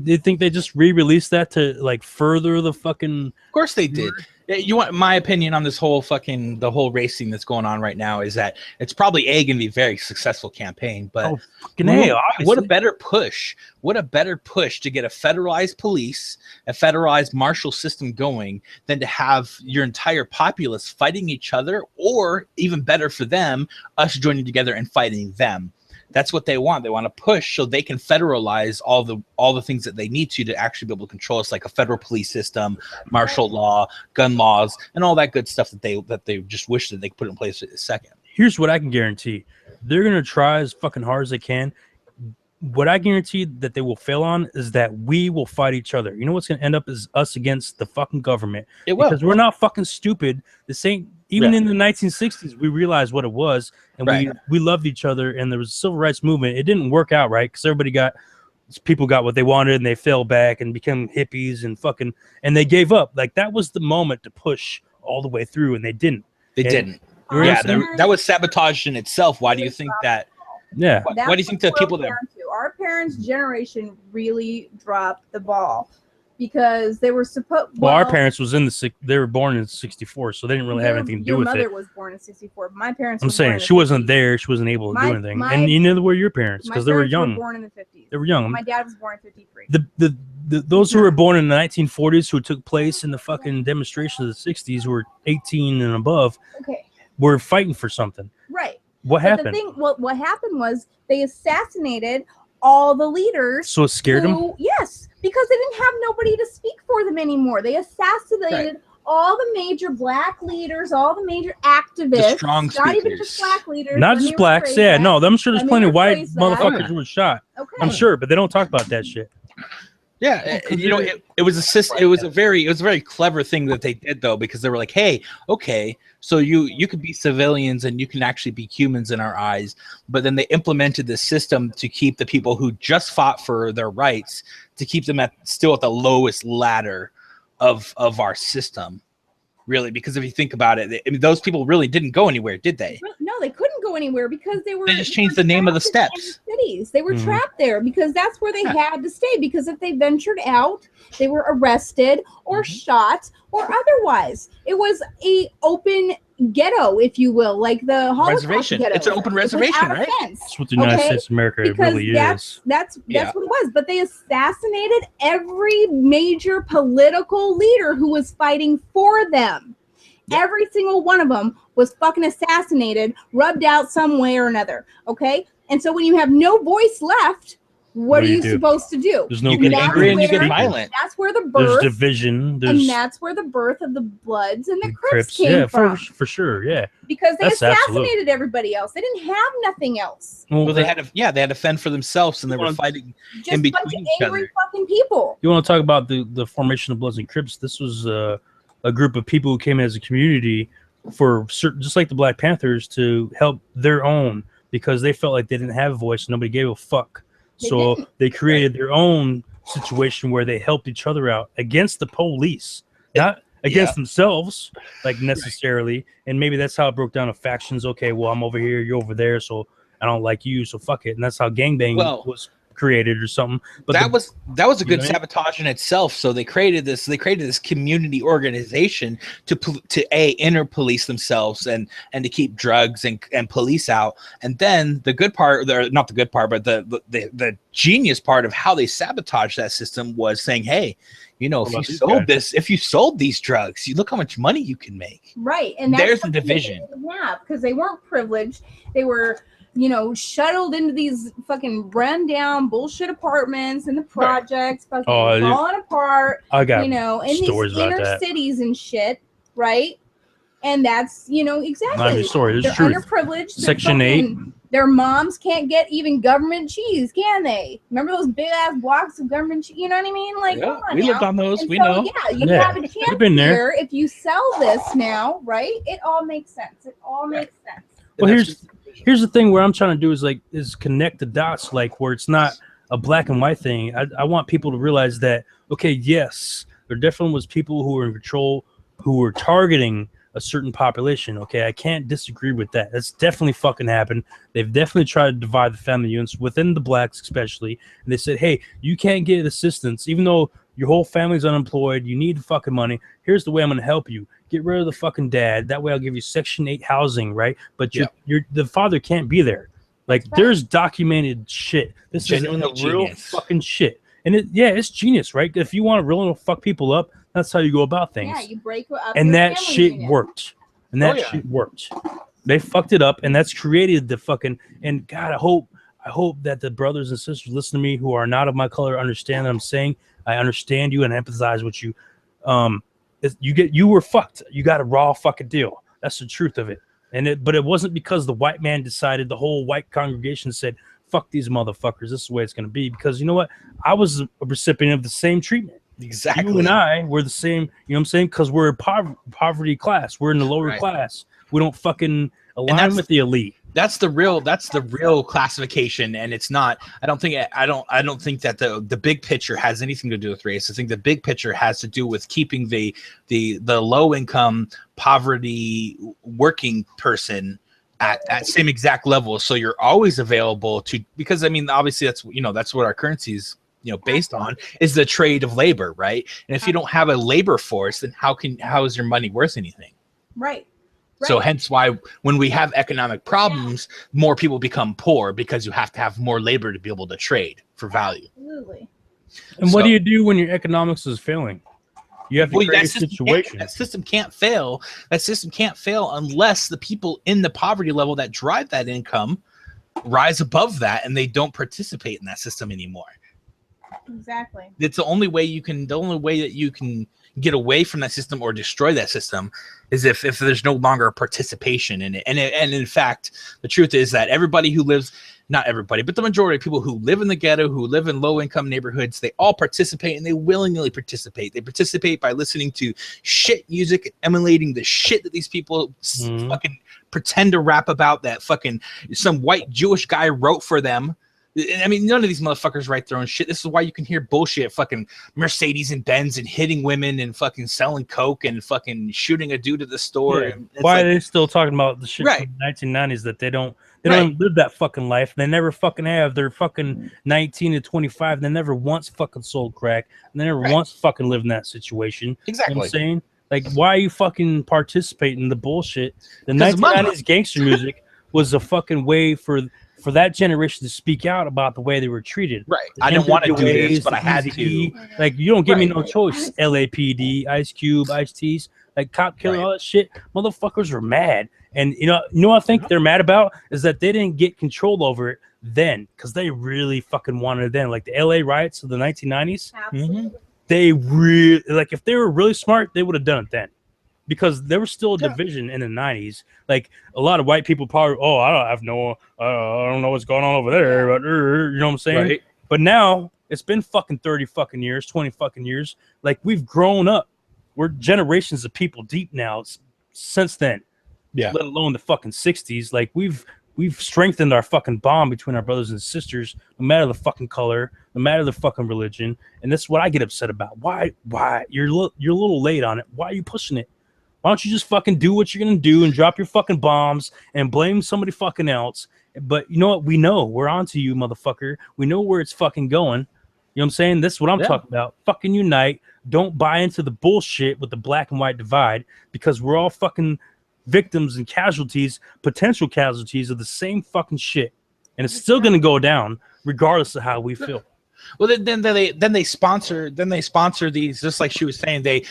just re-released that to like further the fucking? Of course they did. You want my opinion on this whole the whole racing that's going on right now is that it's probably going to be a very successful campaign, but Oh, fucking A, what obviously. a better push to get a federalized police, a federalized marshal system going than to have your entire populace fighting each other, or even better for them, us joining together and fighting them. That's what they want. They want to push so they can federalize all the things that they need to actually be able to control us, like a federal police system, martial law, gun laws, and all that good stuff that they just wish that they could put in place at a second. Here's what I can guarantee: they're gonna try as fucking hard as they can. What I guarantee that they will fail on is that we will fight each other. You know what's gonna end up is us against the fucking government, It will. because we're not fucking stupid. This ain't even in the 1960s. We realized what it was, and Right. we loved each other, and there was a civil rights movement. It didn't work out right because people got what they wanted, and they fell back and became hippies and they gave up. Like, that was the moment to push all the way through, and they didn't. They And- didn't. You know Yeah, what I'm saying? that was sabotage in itself. Why do you think that? Yeah. Why do you think the people that? Our parents' generation really dropped the ball because they were supposed. Well, our parents was they were born in 64, so they didn't really have anything to do with Your it. mother was born in 64. My parents. I'm were born saying in she the wasn't 50s. there. She wasn't able to do My- anything. my- And neither were your parents, My because they were parents young. born in the 50s. They were young. My dad was born in 53. Those who were born in the 1940s, who took place in the fucking demonstrations of the 60s, who were 18 and above, Okay, were fighting for something. right. What But happened? the thing, what happened was they assassinated all the leaders. So it scared them? Yes, because they didn't have nobody to speak for them anymore. They assassinated all the major black leaders, all the major activists. The strong Not even speakers. just black leaders. Not let just me blacks. rephrase Yeah, that. no, I'm sure there's Let me plenty of white rephrase that. motherfuckers who were shot. Okay. I'm sure, but they don't talk about that shit. Yeah, and, you know, it was a very clever thing that they did, though, because they were like, hey, okay, so you could be civilians and you can actually be humans in our eyes, but then they implemented this system to keep the people who just fought for their rights, to keep them still at the lowest ladder of our system, really, because if you think about it, I mean, those people really didn't go anywhere, did they? No, they couldn't go anywhere because they were. They just changed the name of the trapped in steps. inner cities. They were Mhm. trapped there because that's where they had to stay. Because if they ventured out, they were arrested or shot or otherwise. It was a open ghetto, if you will, like the Holocaust Reservation. ghetto. It's an open Without reservation, a right? fence. That's what the United Okay, States of America Because really that's is. that's Yeah. what it was. But they assassinated every major political leader who was fighting for them. Yep. Every single one of them was fucking assassinated, rubbed out some way or another. Okay, and so when you have no voice left, what are do you you do? supposed to do? There's no You get That's angry and you where- get violent. That's where the There's birth, division. and There's that's where the birth of the Bloods and the Crips Crips. came Yeah, from. for sure. Yeah. Because they That's absolute. assassinated everybody else. They didn't have nothing else. Well, they had to fend for themselves, and they were Well, fighting. Just In a bunch of between each angry other. fucking people. You want to talk about the formation of Bloods and Crips? This was a group of people who came as a community for certain, just like the Black Panthers, to help their own, because they felt like they didn't have a voice. Nobody gave a fuck. They So didn't. they created their own situation where they helped each other out against the police, not against themselves, like necessarily. And maybe that's how it broke down to factions. Okay, well, I'm over here, you're over there, so I don't like you, so fuck it. And that's how gangbang was created or something. But that was a you good know what I mean? sabotage in itself. So they created this community organization to inner police themselves and to keep drugs and police out. And then the good part, not the good part, but the genius part of how they sabotaged that system was saying, hey, you know, What if you about these sold guys? if you sold these drugs, you look how much money you can make. Right, and There's what the they division. didn't have because they weren't privileged. They were, shuttled into these fucking rundown bullshit apartments and the projects, fucking Oh, falling apart. I got In these stories about inner that. cities and shit, right? And that's exactly. Not even story. They're It's true. underprivileged. They're Section 8. Their moms can't get even government cheese, can they? Remember those big ass blocks of government cheese? You know what I mean? Like, Yeah, come on we now. lived on those. And We so, know. yeah, you Yeah, have a chance we've been there. here if you sell this now, right? It all makes sense. It all makes sense. Well, And that's here's the thing where I'm trying to do is connect the dots, like where it's not a black and white thing. I want people to realize that, okay, yes, there definitely was people who were in control who were targeting a certain population. Okay, I can't disagree with that. That's definitely fucking happened. They've definitely tried to divide the family units within the blacks, especially. And they said, hey, you can't get assistance, even though your whole family's unemployed. You need fucking money. Here's the way I'm going to help you. Get rid of the fucking dad. That way I'll give you Section 8 housing, right? But the father can't be there. Like, Right. there's documented shit. This Genuinely is real genius. fucking shit. And it's genius, right? If you want to really fuck people up, that's how you go about things. Yeah, you break up. And your that family shit unit. worked. And that shit worked. They fucked it up, and that's created the fucking. And God, I hope that the brothers and sisters listen to me who are not of my color understand that I'm saying. I understand you and empathize with you. You were fucked. You got a raw fucking deal. That's the truth of it. But it wasn't because the white man decided. The whole white congregation said, "Fuck these motherfuckers. This is the way it's going to be." Because you know what? I was a recipient of the same treatment. exactly. You and I were the same. You know what I'm saying? Because we're a poverty class. We're in the lower Right. class. We don't fucking align that's- with the elite. That's the real classification, and it's not. I don't think that the big picture has anything to do with race. I think the big picture has to do with keeping the low income poverty working person at same exact level. So you're always available to, because I mean, obviously that's what our currency is based on, is the trade of labor, right? And if you don't have a labor force, then how is your money worth anything? Right. So hence why when we have economic problems, more people become poor, because you have to have more labor to be able to trade for value. Absolutely. And what So- do you do when your economics is failing? You have to create a situation. That system can't fail. That system can't fail unless the people in the poverty level that drive that income rise above that, and they don't participate in that system anymore. Exactly. It's the only way that you can get away from that system or destroy that system is if there's no longer participation in it. And in fact, the truth is that everybody who lives, not everybody, but the majority of people who live in the ghetto, who live in low income neighborhoods, they all participate, and they willingly participate. They participate by listening to shit music, emulating the shit that these people fucking pretend to rap about, that fucking some white Jewish guy wrote for them. I mean, none of these motherfuckers write their own shit. This is why you can hear bullshit, fucking Mercedes and Benz and hitting women and fucking selling coke and fucking shooting a dude at the store. Yeah. And it's Why like, are they still talking about the shit Right. from the 1990s that they don't Right. even live that fucking life? They never fucking have. They're fucking 19 to 25. They never once fucking sold crack. And they never Right. once fucking lived in that situation. You know exactly. what I'm saying? Like, why are you fucking participating in the bullshit? The 'Cause money. 1990s gangster music was a fucking way for that generation to speak out about the way they were treated. Right. I didn't want to do this, NWAs, but I had Eazy-E. to. Like, you don't give me Right. no choice. LAPD, Ice Cube, Ice T's, like Cop Killer, Right. all that shit. Motherfuckers were mad. And you know what I think they're mad about is that they didn't get control over it then, because they really fucking wanted it then. Like the LA riots of the 1990s, Absolutely. they really, like, if they were really smart, they would have done it then. Because there was still a division in the 90s. Like, a lot of white people probably, I don't know what's going on over there, but you know what I'm saying? Right. But now it's been fucking 30 fucking years, 20 fucking years. Like, we've grown up. We're generations of people deep now since then. Yeah. Let alone the fucking 60s. Like, we've strengthened our fucking bond between our brothers and sisters, no matter the fucking color, no matter the fucking religion. And this is what I get upset about. Why? You're a little late on it. Why are you pushing it? Why don't you just fucking do what you're gonna do and drop your fucking bombs and blame somebody fucking else? But you know what? We know we're onto you, motherfucker. We know where it's fucking going. You know what I'm saying? This is what I'm talking about. Fucking unite. Don't buy into the bullshit with the black and white divide, because we're all fucking victims and casualties, potential casualties of the same fucking shit. And it's still gonna go down regardless of how we feel. Well, then they sponsor these, just like she was saying. They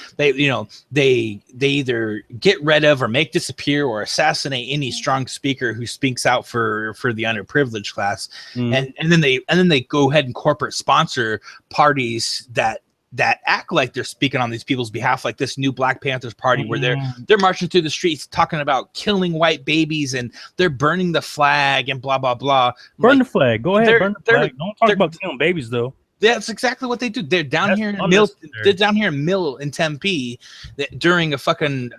either get rid of or make disappear or assassinate any strong speaker who speaks out for the underprivileged class, and then they go ahead and corporate sponsor parties that act like they're speaking on these people's behalf, like this new Black Panthers party, where they're marching through the streets talking about killing white babies and they're burning the flag and blah blah blah. Burn the flag. Go ahead. Burn the flag. Don't talk they're- about killing babies though. That's exactly what they do. They're down That's here in unnecessary. They're down here in Mill in Tempe during a fucking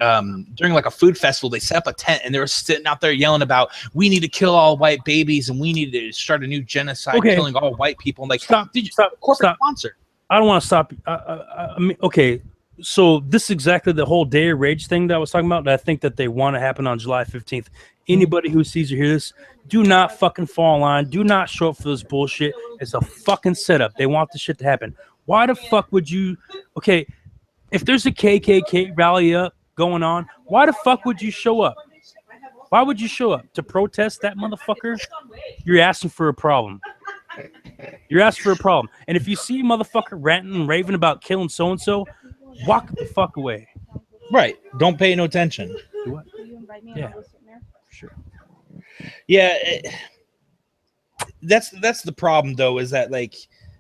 during like a food festival. They set up a tent and they were sitting out there yelling about, we need to kill all white babies and we need to start a new genocide, killing all white people. And like, Stop. corporate sponsor. I don't want to stop. I mean, okay. So this is exactly the whole Day of Rage thing that I was talking about. That I think that they want to happen on July 15th. Anybody who sees or hears this, do not fucking fall in line. Do not show up for this bullshit. It's a fucking setup. They want this shit to happen. Why the fuck would you? Okay, if there's a KKK rally up going on, why the fuck would you show up? Why would you show up to protest that motherfucker? You're asking for a problem. You're asking for a problem. And if you see a motherfucker ranting and raving about killing so and so, walk the fuck away. Right. Don't pay no attention. Will you invite me? Yeah. I'll go sit in there. Sure. Yeah. That's the problem though, is that like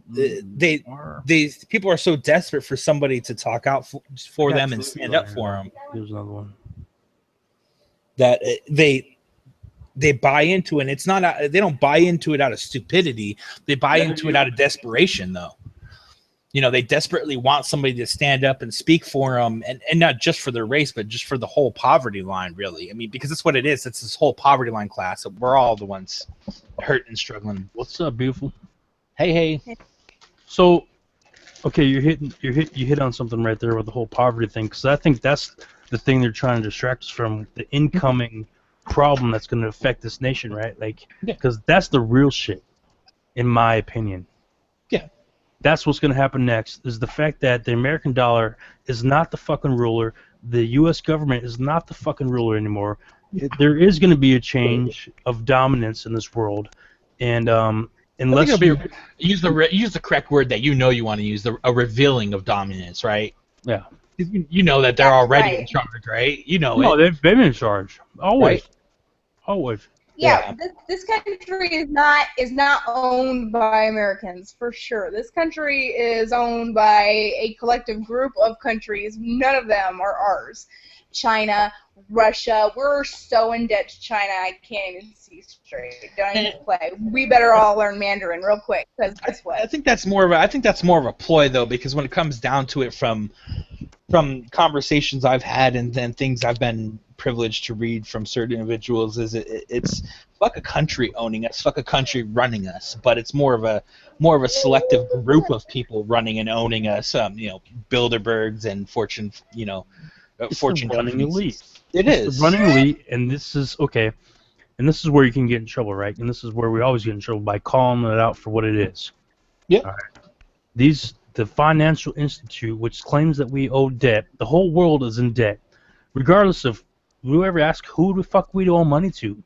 these people are so desperate for somebody to talk out for them and stand up for them. Here's another one. That they buy into it. And it's not, they don't buy into it out of stupidity. They buy into it out of desperation though. You know, they desperately want somebody to stand up and speak for them, and not just for their race, but just for the whole poverty line, really. I mean, because that's what it is. It's this whole poverty line class. We're all the ones hurt and struggling. What's up, beautiful? Hey. So, okay, you hit on something right there with the whole poverty thing, because I think that's the thing they're trying to distract us from, the incoming problem that's going to affect this nation, right? Like, because that's the real shit, in my opinion. Yeah. That's what's going to happen next, is the fact that the American dollar is not the fucking ruler. The U.S. government is not the fucking ruler anymore. There is going to be a change of dominance in this world, and unless use the correct word that you want to use, a revealing of dominance, right? Yeah. You know that they're already in charge, right? You know no, it. they've been in charge always, Right. always. Yeah, this country is not owned by Americans, for sure. This country is owned by a collective group of countries. None of them are ours. China, Russia, we're so in debt to China, I can't even see straight. Don't even play. We better all learn Mandarin real quick, because guess what? I think that's more of a ploy though, because when it comes down to it, from conversations I've had and then things I've been privileged to read from certain individuals, is it's fuck a country owning us, fuck a country running us, but it's more of a selective group of people running and owning us. Bilderbergs and Fortune, Fortune running companies. elite. It's the running elite, and this is okay. And this is where you can get in trouble, right? And this is where we always get in trouble, by calling it out for what it is. Yeah. All right. The Financial Institute, which claims that we owe debt, the whole world is in debt, regardless of whoever asks who the fuck we owe money to.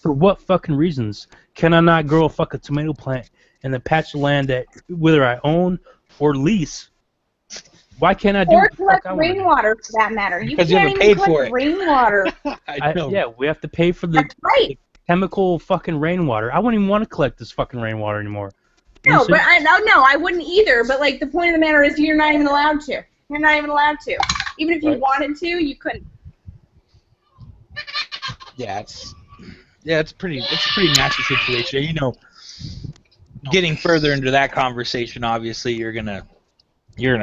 For what fucking reasons can I not grow a fucking tomato plant in the patch of land that whether I own or lease? Why can't I do Or what the fuck collect I want to do? rainwater, for that matter. Because you can't haven't even paid for collect it. rainwater. I know. Yeah, we have to pay for the That's right. chemical fucking rainwater. I wouldn't even want to collect this fucking rainwater anymore. You know No, what I'm but I wouldn't either. But like the point of the matter is, you're not even allowed to. You're not even allowed to. Even if you Right. wanted to, you couldn't. Yeah, it's a pretty nasty situation. Getting further into that conversation, obviously you're gonna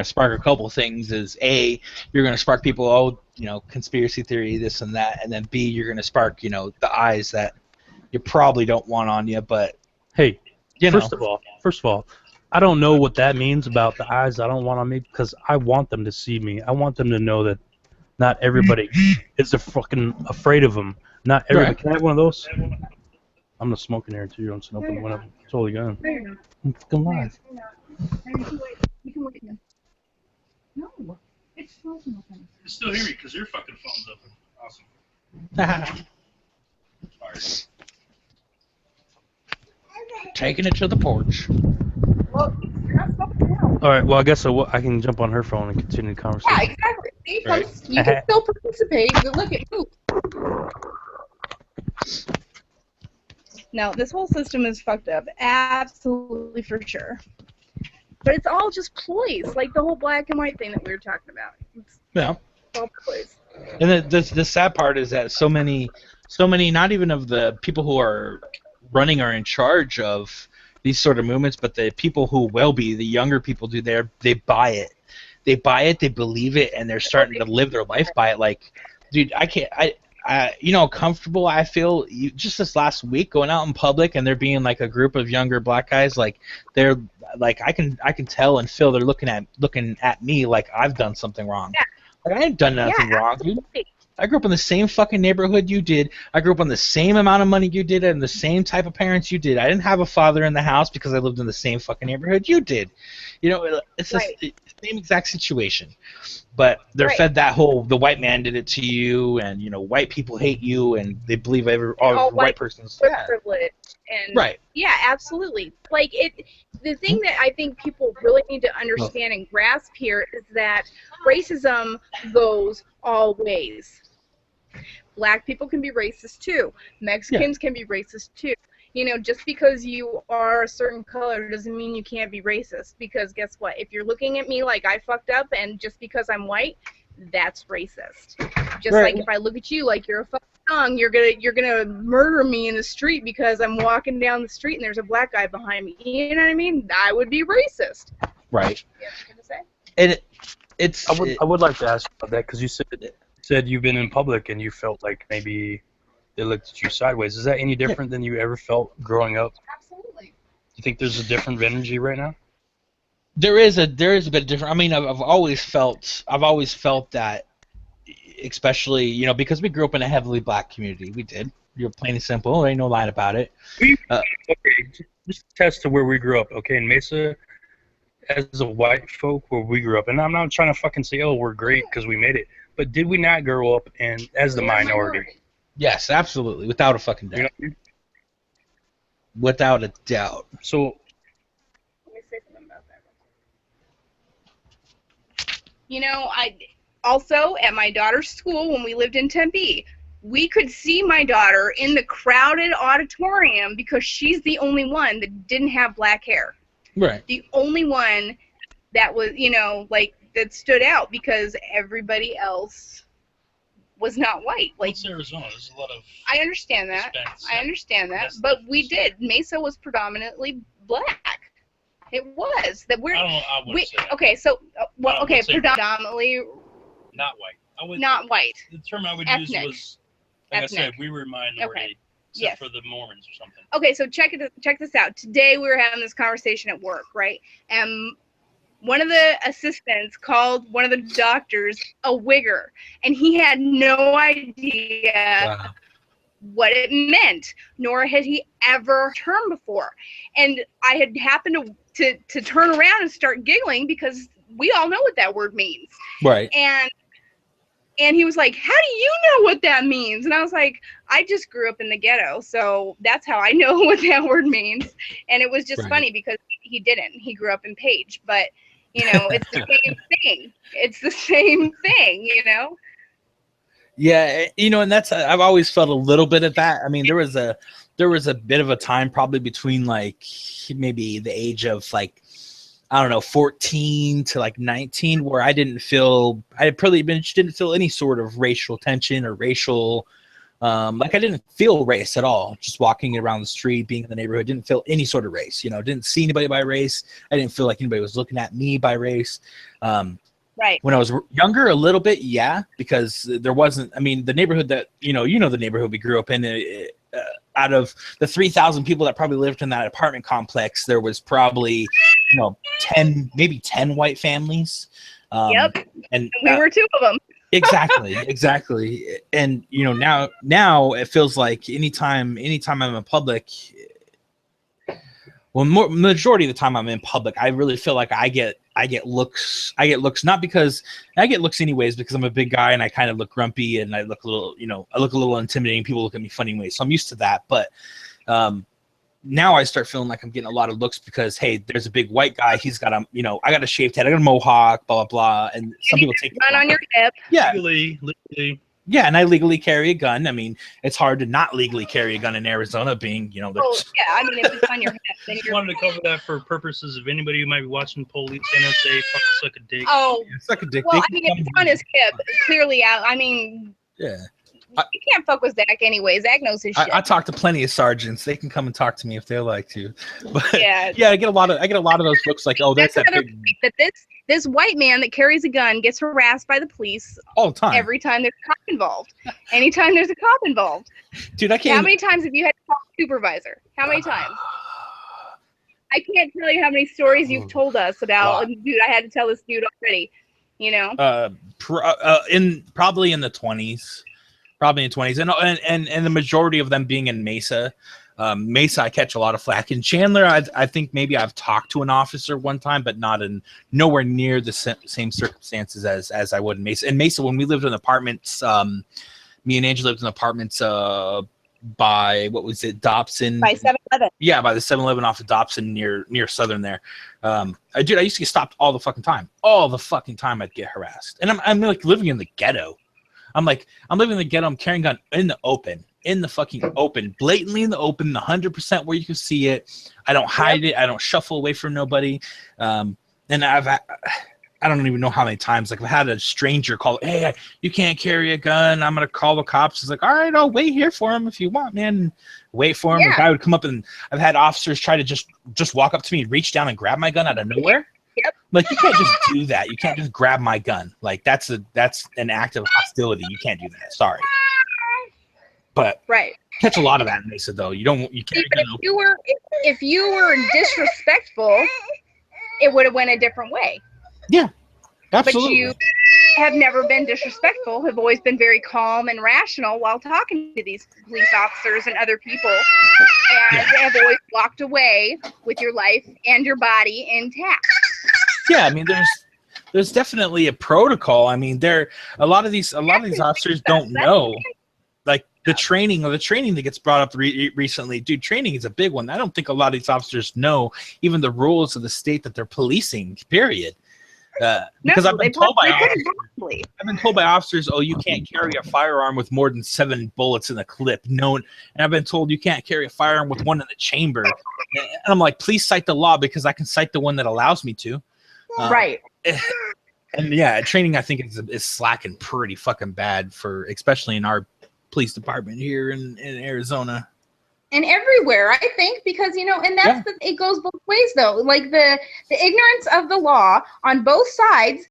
spark a couple things. Is A, you're gonna spark people, conspiracy theory, this and that, and then B, you're gonna spark, the eyes that you probably don't want on you, but Hey, you know. first of all, I don't know what that means about the eyes I don't want on me, because I want them to see me. I want them to know that not everybody is fucking afraid of them. Not everybody. Right. Can I have one of those? I'm gonna smoke in here too. I'm just gonna open one up. Totally gone. I'm fucking live. You can wait. No, it's frozen open. You still hear me because your fucking phone's open. Awesome. Taking it to the porch. Well, you're not supposed to know. All right. Well, I guess I can jump on her phone and continue the Yeah, conversation. exactly. See, Right. you can still participate, but look at who. No, this whole system is fucked up. Absolutely for sure. But it's all just ploys, like the whole black and white thing that we were talking about. It's Yeah. all ploys. And the sad part is that so many, not even of the people who are running or in charge of these sort of movements, but the people who will be, the younger people they buy it. They buy it, they believe it, and they're starting to live their life by it. Like, dude, you know how comfortable I feel just this last week going out in public and there being like a group of younger black guys, like they're like I can tell and feel they're looking at me like I've done something wrong. Yeah. Like I ain't done nothing wrong, dude. I grew up in the same fucking neighborhood you did. I grew up on the same amount of money you did and the same type of parents you did. I didn't have a father in the house because I lived in the same fucking neighborhood you did. You know, it's the same exact situation. But they're fed that whole the white man did it to you, and you know white people hate you, and they believe all white person's privilege. And right. Yeah, absolutely. Like the thing that I think people really need to understand and grasp here is that racism goes all ways. Black people can be racist too. Mexicans can be racist too. You know, just because you are a certain color doesn't mean you can't be racist. Because guess what? If you're looking at me like I fucked up, and just because I'm white, that's racist. Just like if I look at you like you're a fucking thong, you're gonna murder me in the street because I'm walking down the street and there's a black guy behind me. You know what I mean? I would be racist. Right. You have something to say? And it's. I would like to ask about that because you said you've been in public and you felt like maybe they looked at you sideways. Is that any different than you ever felt growing up? Absolutely. You think there's a different energy right now? There is a bit different. I mean, I've always felt that, especially because we grew up in a heavily black community. We did. You're plain and simple. There ain't no lie about it. Okay, just test to where we grew up. Okay, in Mesa, as a white folk, where we grew up, and I'm not trying to fucking say, oh, we're great because we made it, but did we not grow up as the minority? Yes, absolutely, without a fucking doubt. You know what I mean? Without a doubt. So. Let me say something about that. You know, I also at my daughter's school when we lived in Tempe, we could see my daughter in the crowded auditorium because she's the only one that didn't have black hair. Right. The only one that was, that stood out because everybody else was not white. Like, It's Arizona. There's a lot of. I understand that. I understand that. But we did. Mesa was predominantly black. It was that we're. I wouldn't say that. Okay, so would say predominantly Not white. not white. The term I would Ethnic. use was, like Ethnic. I said, we were minority, Okay. except Yes. for the Mormons or something. Okay, so check this out. Today we were having this conversation at work, right? And one of the assistants called one of the doctors a wigger, and he had no idea what it meant, nor had he ever heard before. And I had happened to turn around and start giggling because we all know what that word means. Right. And he was like, how do you know what that means? And I was like, I just grew up in the ghetto, so that's how I know what that word means. And it was just funny because he didn't. He grew up in Page. But, it's the same thing. It's the same thing, Yeah, and that's I've always felt a little bit of that. I mean, there was a bit of a time probably between like maybe the age of like I don't know 14 to like 19 where I didn't feel any sort of racial tension or racial like I didn't feel race at all. Just walking around the street, being in the neighborhood, didn't feel any sort of race. Didn't see anybody by race. I didn't feel like anybody was looking at me by race. Right. When I was younger, a little bit, yeah, because there wasn't. I mean, the neighborhood that the neighborhood we grew up in. Out of the 3,000 people that probably lived in that apartment complex, there was probably 10 white families. Yep. And we were two of them. Exactly. And now it feels like anytime I'm in public. Well, majority of the time I'm in public, I really feel like I get looks. I get looks not because I get looks anyways because I'm a big guy and I kind of look grumpy and I look a little, I look a little intimidating. People look at me funny ways, so I'm used to that. But now I start feeling like I'm getting a lot of looks because, hey, there's a big white guy. He's got a, I got a shaved head. I got a mohawk, blah, blah, blah. And some people take Gun on your hip. Yeah. Legally. Yeah. And I legally carry a gun. I mean, it's hard to not legally carry a gun in Arizona being, Oh, there's yeah. I mean, if it's on your hip, then Just you're. wanted to cover that for purposes of anybody who might be watching police NSA fucking suck a dick. Oh, it's like a dick. well, They I can mean, if come it's and- on his hip, clearly out. I mean, Yeah. you can't fuck with Zach anyway. Zach knows his shit. I talk to plenty of sergeants. They can come and talk to me if they like to. But Yeah. yeah, I get a lot of those looks like, oh, that's that another big point, that this white man that carries a gun gets harassed by the police all the time. every time there's a cop involved. Anytime there's a cop involved. Dude, I can't. How many times have you had to call a supervisor? How many times? I can't tell you how many stories you've told us about. Dude, I had to tell this dude already. Probably in the 20s. Probably in the 20s. And the majority of them being in Mesa. Mesa, I catch a lot of flack. In Chandler, I think maybe I've talked to an officer one time, but nowhere near the same circumstances as I would in Mesa. In Mesa, when we lived in apartments, me and Angie lived in apartments by, what was it, Dobson? By 7-Eleven. Yeah, by the 7-Eleven off of Dobson near Southern there. I used to get stopped all the fucking time. All the fucking time I'd get harassed. And I'm like living in the ghetto. I'm living in the ghetto. I'm carrying a gun in the fucking open, blatantly in the open, 100% where you can see it. I don't hide it. I don't shuffle away from nobody. And I don't even know how many times, like, I've had a stranger call, hey, you can't carry a gun. I'm going to call the cops. It's like, all right, I'll wait here for him if you want, man. Wait for him. Yeah. The guy would come up, and I've had officers try to just walk up to me and reach down and grab my gun out of nowhere. Yep. Like, you can't just do that. You can't just grab my gun. Like, that's an act of hostility. You can't do that. Sorry. But Right. catch a lot of that in Mesa, though. You can't. See, but if you were disrespectful, it would have went a different way. Absolutely. But you have never been disrespectful, have always been very calm and rational while talking to these police officers and other people, and have always walked away with your life and your body intact. Yeah, I mean, there's definitely a protocol. I mean, a lot of these officers don't know, like, the training that gets brought up recently. Dude, training is a big one. I don't think a lot of these officers know even the rules of the state that they're policing. Period. Because I've been told by officers, oh, you can't carry a firearm with more than 7 bullets in the clip. No, and I've been told you can't carry a firearm with 1 in the chamber. And I'm like, please cite the law, because I can cite the one that allows me to. Right. And yeah, training, I think is slacking pretty fucking bad especially in our police department here in Arizona. And everywhere, I think, because and that's it goes both ways though. Like the ignorance of the law on both sides